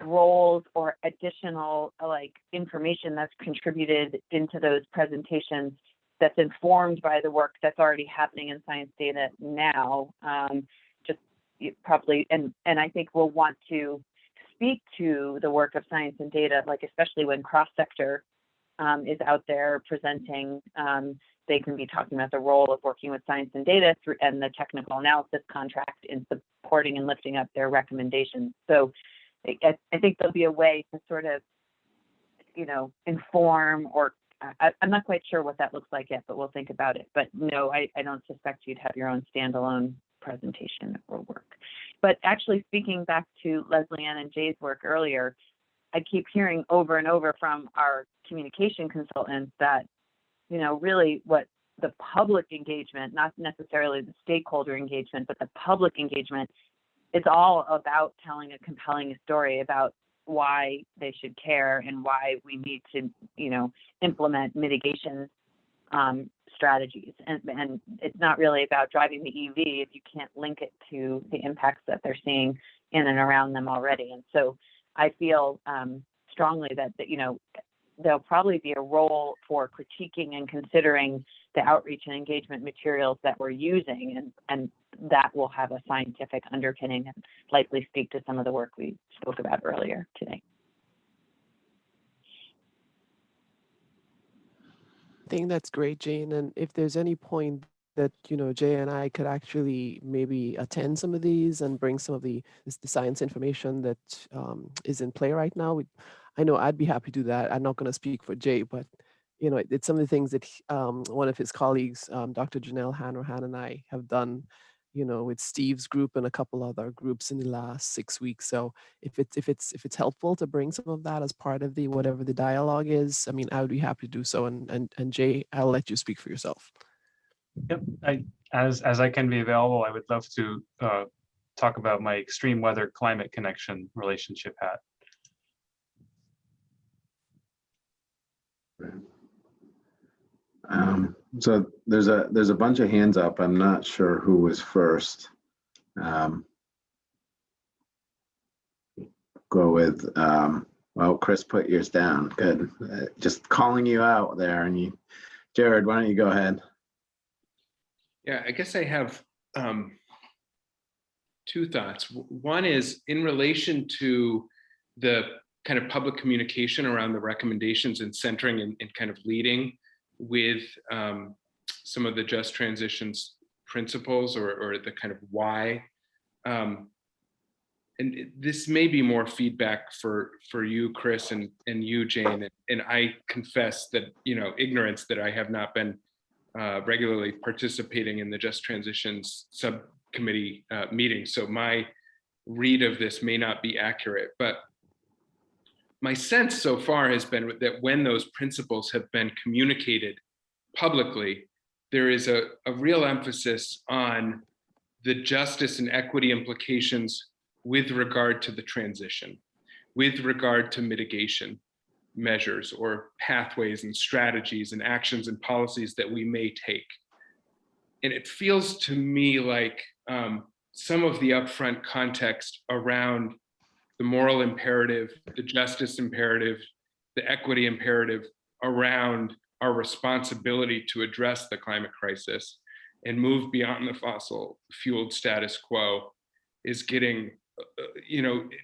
roles or additional information that's contributed into those presentations that's informed by the work that's already happening in science data now. Probably, and I think we'll want to speak to the work of science and data, like especially when cross-sector is out there presenting, they can be talking about the role of working with science and data and the technical analysis contract in supporting and lifting up their recommendations. So I think there'll be a way to sort of, you know, inform, or I'm not quite sure what that looks like yet, but we'll think about it. But no, I don't suspect you'd have your own standalone presentation or work. But actually, speaking back to Leslie Ann and Jay's work earlier, I keep hearing over and over from our communication consultants that, you know, really what the public engagement, not necessarily the stakeholder engagement, but the public engagement is all about telling a compelling story about why they should care and why we need to, you know, implement mitigation strategies. And it's not really about driving the EV if you can't link it to the impacts that they're seeing in and around them already. And so I feel strongly that, there'll probably be a role for critiquing and considering the outreach and engagement materials that we're using, and that will have a scientific underpinning and likely speak to some of the work we spoke about earlier today. I think that's great, Jane. And if there's any point that, Jay and I could actually maybe attend some of these and bring some of the science information that is in play right now, I know I'd be happy to do that. I'm not going to speak for Jay, but it's some of the things that one of his colleagues, Dr. Janelle Hanrahan, and I have done, with Steve's group and a couple other groups in the last 6 weeks. So if it's helpful to bring some of that as part of the whatever the dialogue is, I mean, I would be happy to do so. And Jay, I'll let you speak for yourself. Yep, as I can be available, I would love to talk about my extreme weather climate connection relationship hat. So there's a bunch of hands up. I'm not sure who was first. Go with, well, Chris put yours down. Good. Just calling you out there. And Jared, why don't you go ahead? Yeah, I guess I have two thoughts. One is in relation to the kind of public communication around the recommendations and centering and kind of leading with some of the just transitions principles or the kind of why. And this may be more feedback for you, Chris, and you, Jane. And I confess that, ignorance that I have not been regularly participating in the Just Transitions subcommittee meetings. So my read of this may not be accurate, but my sense so far has been that when those principles have been communicated publicly, there is a real emphasis on the justice and equity implications with regard to the transition, with regard to mitigation measures or pathways and strategies and actions and policies that we may take. And it feels to me like some of the upfront context around the moral imperative, the justice imperative, the equity imperative around our responsibility to address the climate crisis and move beyond the fossil fueled status quo is getting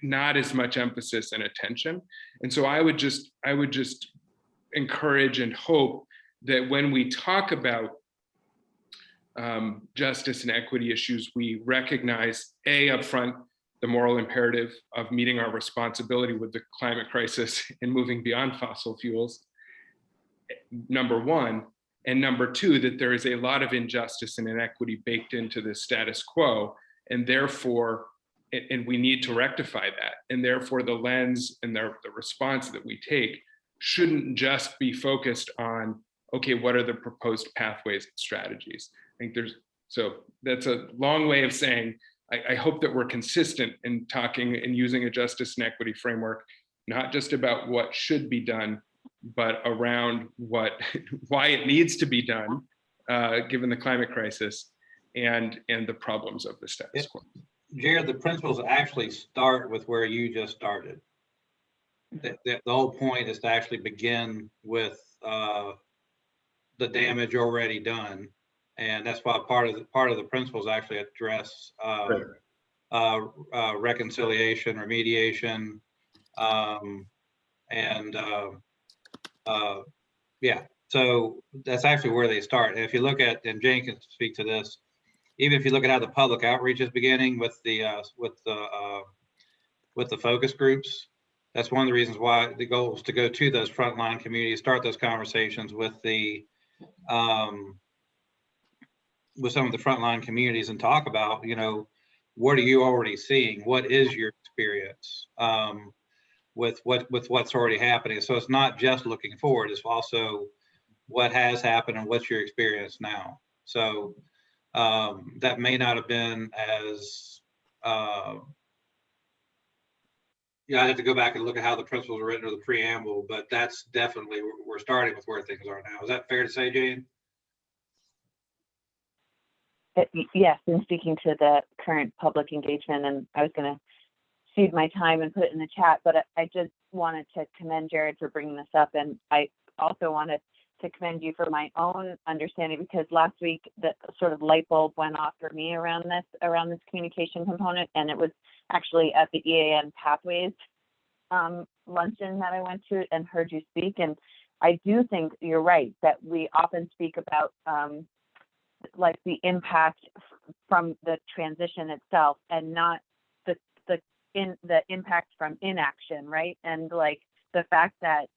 not as much emphasis and attention. And so I would just encourage and hope that when we talk about justice and equity issues, we recognize upfront the moral imperative of meeting our responsibility with the climate crisis and moving beyond fossil fuels, number one, and number two, that there is a lot of injustice and inequity baked into the status quo, and therefore, and we need to rectify that, and therefore the lens and the response that we take shouldn't just be focused on, okay, what are the proposed pathways and strategies? I think so that's a long way of saying, I hope that we're consistent in talking and using a justice and equity framework, not just about what should be done, but around why it needs to be done, given the climate crisis and the problems of the status quo. Jared, the principles actually start with where you just started. The whole point is to actually begin with the damage already done. And that's why part of the principles actually address reconciliation, remediation, yeah. So that's actually where they start. And if you look at, and Jane can speak to this, even if you look at how the public outreach is beginning with the focus groups, that's one of the reasons why the goal is to go to those frontline communities, start those conversations with with some of the frontline communities and talk about, what are you already seeing? What is your experience with what's already happening? So it's not just looking forward, it's also what has happened and what's your experience now. So that may not have been as, I have to go back and look at how the principles are written or the preamble, but that's definitely, we're starting with where things are now. Is that fair to say, Jane? Yes, in speaking to the current public engagement, and I was going to cede my time and put it in the chat, but I just wanted to commend Jared for bringing this up, and I also wanted to commend you for my own understanding, because last week the sort of light bulb went off for me around this communication component, and it was actually at the EAN Pathways luncheon that I went to and heard you speak. And I do think you're right that we often speak about like the impact from the transition itself, and not the impact from inaction, right? And like the fact that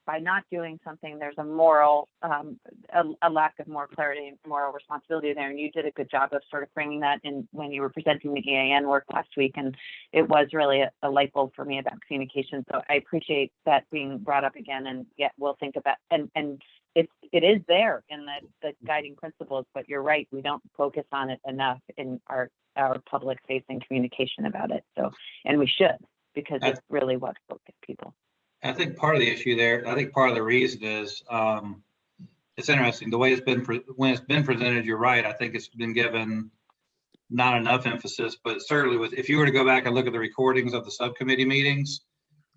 by not doing something, there's a moral, a lack of moral clarity and moral responsibility there. And you did a good job of sort of framing that in when you were presenting the EAN work last week. And it was really a light bulb for me about communication. So I appreciate that being brought up again. And yet we'll think about, and it is there in the guiding principles, but you're right, we don't focus on it enough in our public facing communication about it. So, and we should, because it's really what focuses people. I think part of the issue there, I think part of the reason is it's interesting the way it's been when it's been presented. You're right. I think it's been given not enough emphasis, but certainly with, if you were to go back and look at the recordings of the subcommittee meetings,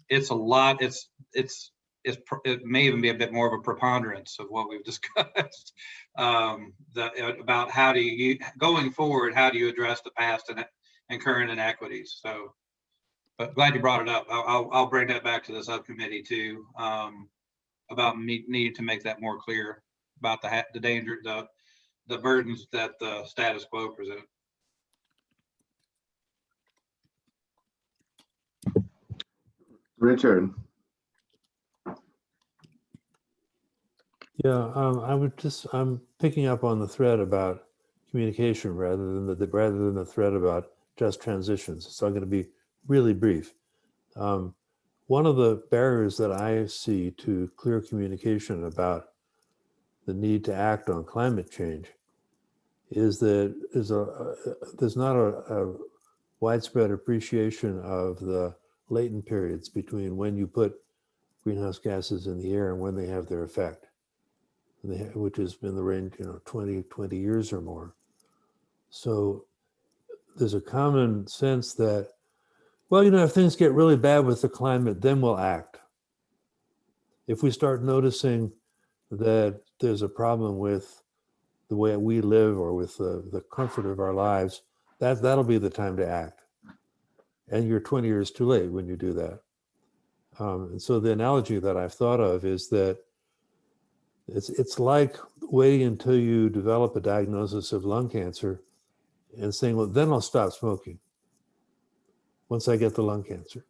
it's a lot. It may even be a bit more of a preponderance of what we've discussed about how do you, going forward, how do you address the past and current inequities. So, but glad you brought it up. I'll bring that back to the subcommittee too, about needing to make that more clear about the danger, the burdens that the status quo present. Richard. Yeah, I'm picking up on the thread about communication rather than the thread about just transitions. So I'm going to be really brief. One of the barriers that I see to clear communication about the need to act on climate change is that there's not a widespread appreciation of the latent periods between when you put greenhouse gases in the air and when they have their effect, which has been the range, 20 years or more. So there's a common sense that, well, if things get really bad with the climate, then we'll act. If we start noticing that there's a problem with the way we live or with the comfort of our lives, that'll be the time to act. And you're 20 years too late when you do that. And so the analogy that I've thought of is that it's like waiting until you develop a diagnosis of lung cancer and saying, well, then I'll stop smoking once I get the lung cancer.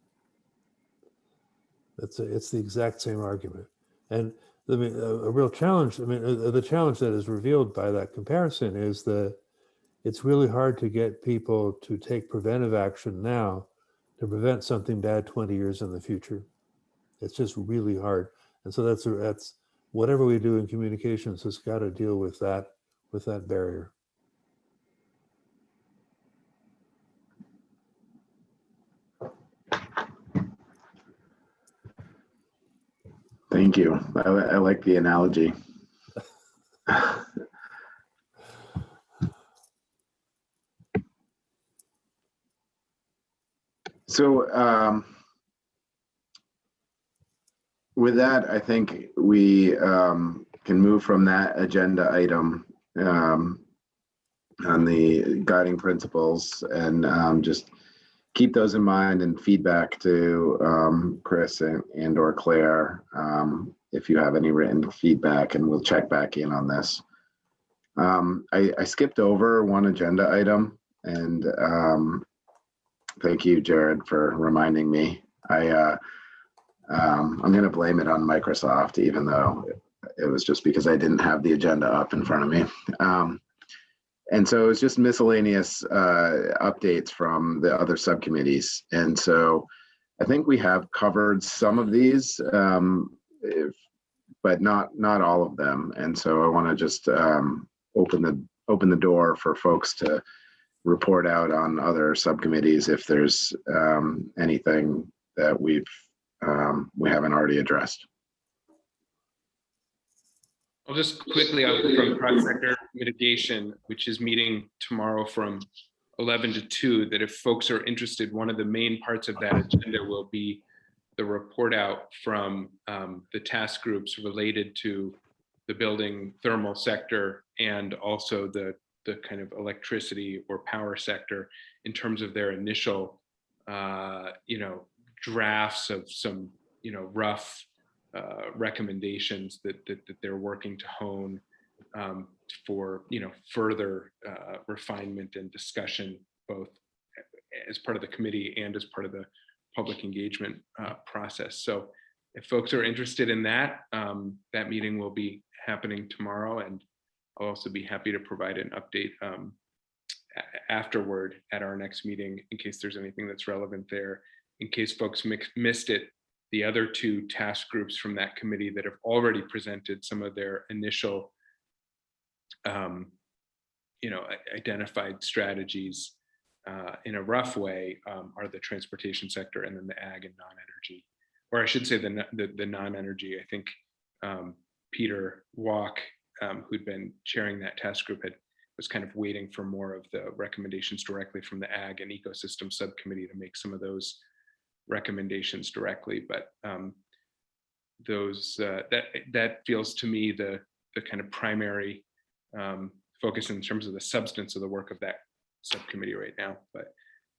It's the exact same argument. And a real challenge, the challenge that is revealed by that comparison is that it's really hard to get people to take preventive action now to prevent something bad 20 years in the future. It's just really hard. And so that's whatever we do in communications has got to deal with that barrier. Thank you. I like the analogy. So with that, I think we can move from that agenda item on the guiding principles and just keep those in mind and feedback to Chris and or Claire if you have any written feedback, and we'll check back in on this. I skipped over one agenda item, and thank you, Jared, for reminding me. I'm going to blame it on Microsoft, even though it was just because I didn't have the agenda up in front of me. And so it's just miscellaneous updates from the other subcommittees. And so I think we have covered some of these, but not all of them. And so I want to just open the door for folks to report out on other subcommittees if there's anything that we haven't already addressed. I'll just quickly up from cross-sector mitigation, which is meeting tomorrow from 11 to 2, that if folks are interested, one of the main parts of that agenda will be the report out from the task groups related to the building thermal sector and also the kind of electricity or power sector in terms of their initial, drafts of some, rough recommendations that they're working to hone for, further refinement and discussion, both as part of the committee and as part of the public engagement process. So if folks are interested in that, that meeting will be happening tomorrow, and I'll also be happy to provide an update afterward at our next meeting in case there's anything that's relevant there. In case folks missed it, the other 2 task groups from that committee that have already presented some of their initial identified strategies in a rough way are the transportation sector and then the ag and non-energy, or I should say the non-energy. I think Peter Walk, who'd been chairing that task group, was kind of waiting for more of the recommendations directly from the ag and ecosystem subcommittee to make some of those recommendations directly. But that feels to me the kind of primary focus in terms of the substance of the work of that subcommittee right now. But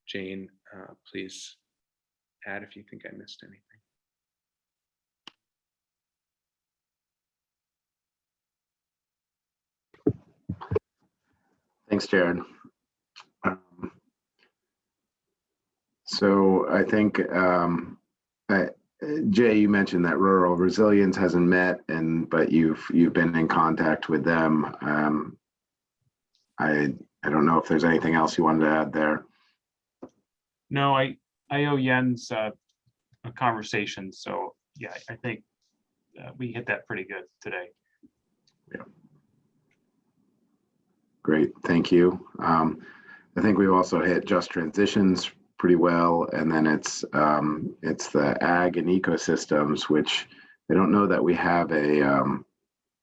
Jane, please add if you think I missed anything. Thanks, Jared. So I think, Jay, you mentioned that Rural Resilience hasn't met, but you've been in contact with them. I don't know if there's anything else you wanted to add there. No, I owe Jens a conversation. So yeah, I think we hit that pretty good today. Yeah. Great, thank you. I think we've also hit just transitions pretty well, and then it's the ag and ecosystems, which I don't know that we have I don't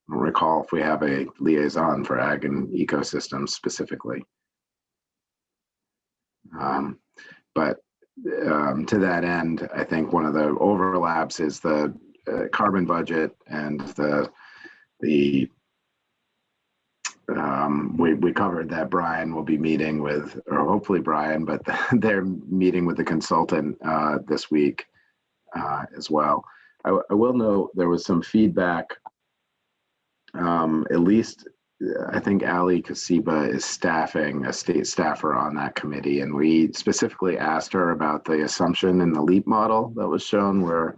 recall if we have a liaison for ag and ecosystems specifically. But to that end, I think one of the overlaps is the carbon budget and we covered that Brian will be meeting with, or hopefully Brian, but they're meeting with the consultant this week as well. I will note there was some feedback, at least I think Ali Kasiba is staffing a state staffer on that committee, and we specifically asked her about the assumption in the LEAP model that was shown where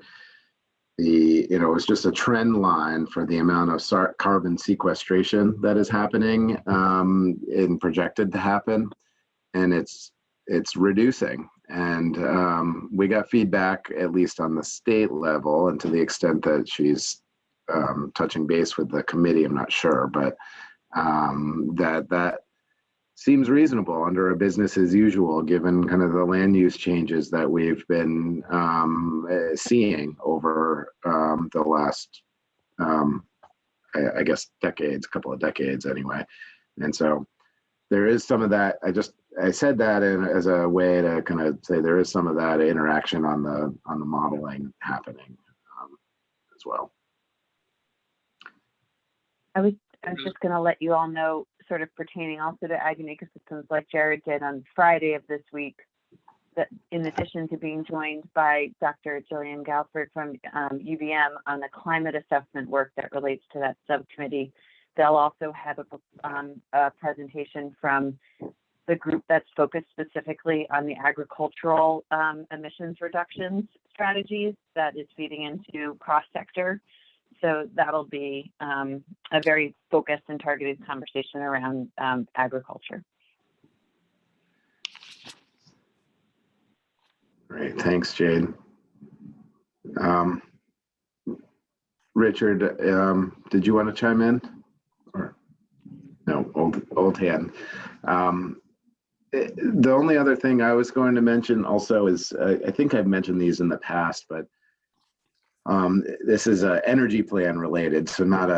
it was just a trend line for the amount of carbon sequestration that is happening and projected to happen, and it's reducing. And we got feedback, at least on the state level, and to the extent that she's touching base with the committee, I'm not sure, but that seems reasonable under a business as usual, given kind of the land use changes that we've been seeing over the last, I guess, couple of decades anyway. And so there is some of that. I said that as a way to kind of say there is some of that interaction on the modeling happening as well. I was just going to let you all know, sort of pertaining also to ag and ecosystems, like Jared did on Friday of this week, that in addition to being joined by Dr. Jillian Galford from UVM on the climate assessment work that relates to that subcommittee, they'll also have a presentation from the group that's focused specifically on the agricultural emissions reductions strategies that is feeding into cross-sector. So that'll be a very focused and targeted conversation around agriculture. Great, thanks, Jade. Richard, did you want to chime in? Or no, old hand. The only other thing I was going to mention also is, I think I've mentioned these in the past, but This is a energy plan related, so not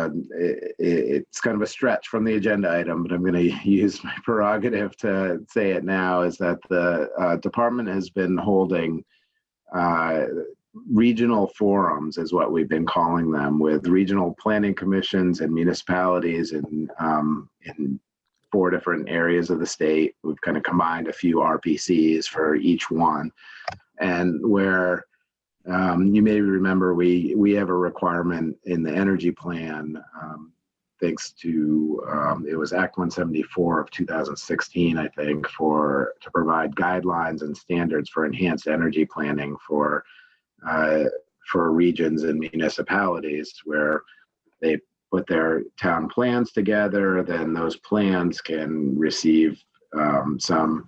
it's kind of a stretch from the agenda item, but I'm going to use my prerogative to say it now, is that the department has been holding regional forums, is what we've been calling them, with regional planning commissions and municipalities in 4 different areas of the state. We've kind of combined a few RPCs for each one, and where you may remember we have a requirement in the energy plan, thanks to it was Act 174 of 2016, I think, to provide guidelines and standards for enhanced energy planning for regions and municipalities, where they put their town plans together. Then those plans can receive some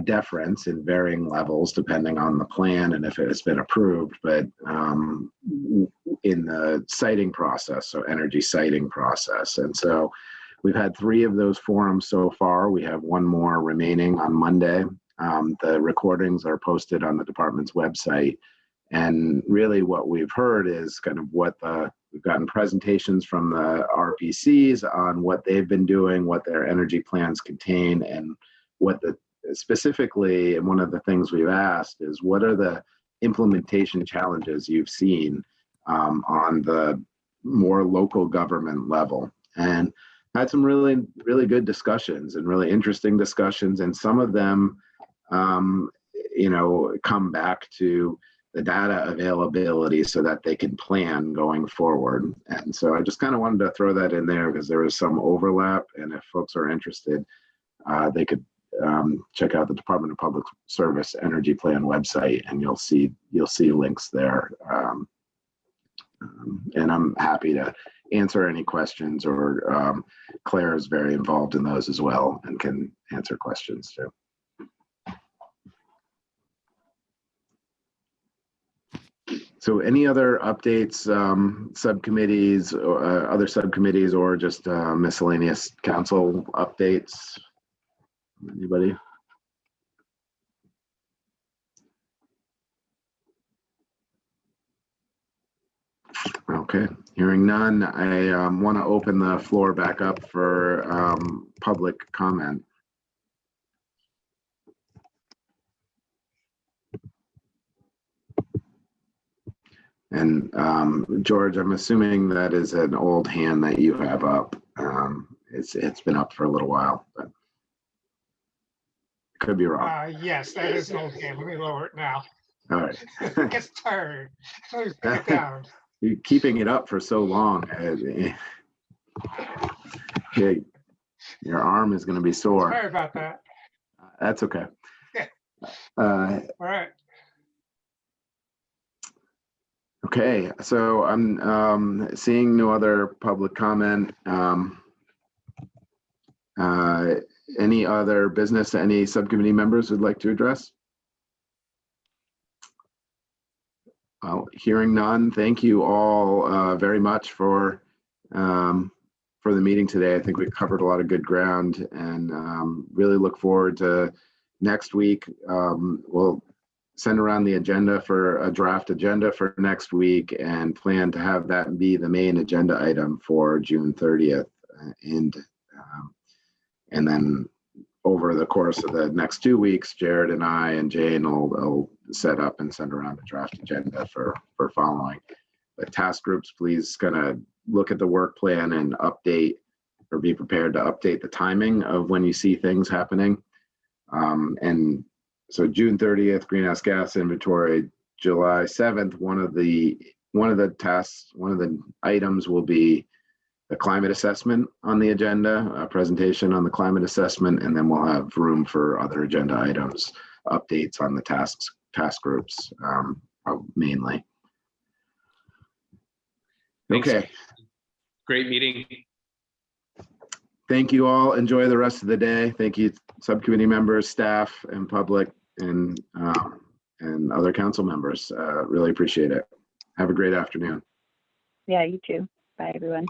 deference in varying levels depending on the plan and if it has been approved, but in the citing process, so energy citing process. And so we've had 3 of those forums so far. We have 1 more remaining on Monday. The recordings are posted on the department's website. And really what we've heard is kind of we've gotten presentations from the RPCs on what they've been doing, what their energy plans contain, and what specifically, and one of the things we've asked is, what are the implementation challenges you've seen on the more local government level? And had some really, really good discussions and really interesting discussions. And some of them, come back to the data availability so that they can plan going forward. And so I just kind of wanted to throw that in there because there was some overlap. And if folks are interested, they could check out the Department of Public Service Energy Plan website, and you'll see links there. And I'm happy to answer any questions, or Claire is very involved in those as well and can answer questions too. So any other updates, subcommittees, or other subcommittees, or just miscellaneous council updates? Anybody? Okay, hearing none, I want to open the floor back up for public comment. And George, I'm assuming that is an old hand that you have up. It's been up for a little while, but could be wrong. Yes, that is an old hand. Let me lower it now. All right. It gets tired. Let me put it down. You're keeping it up for so long. Your arm is going to be sore. Sorry about that. That's okay. All right. Okay, so I'm seeing no other public comment. Any other business any subcommittee members would like to address? Well, hearing none, thank you all very much for the meeting today. I think we covered a lot of good ground, and really look forward to next week. We'll send around the agenda for a draft agenda for next week, and plan to have that be the main agenda item for June 30th. And then over the course of the next 2 weeks, Jared and I and Jane will set up and send around a draft agenda for following. The task groups, please kind of look at the work plan and update, or be prepared to update the timing of when you see things happening. And so June 30th, greenhouse gas inventory. July 7th, one of the items will be the climate assessment on the agenda, a presentation on the climate assessment, and then we'll have room for other agenda items, updates on the task groups, mainly. Thanks. Okay. Great meeting. Thank you all. Enjoy the rest of the day. Thank you, subcommittee members, staff, and public, and other council members. Really appreciate it. Have a great afternoon. Yeah, you too. Bye, everyone.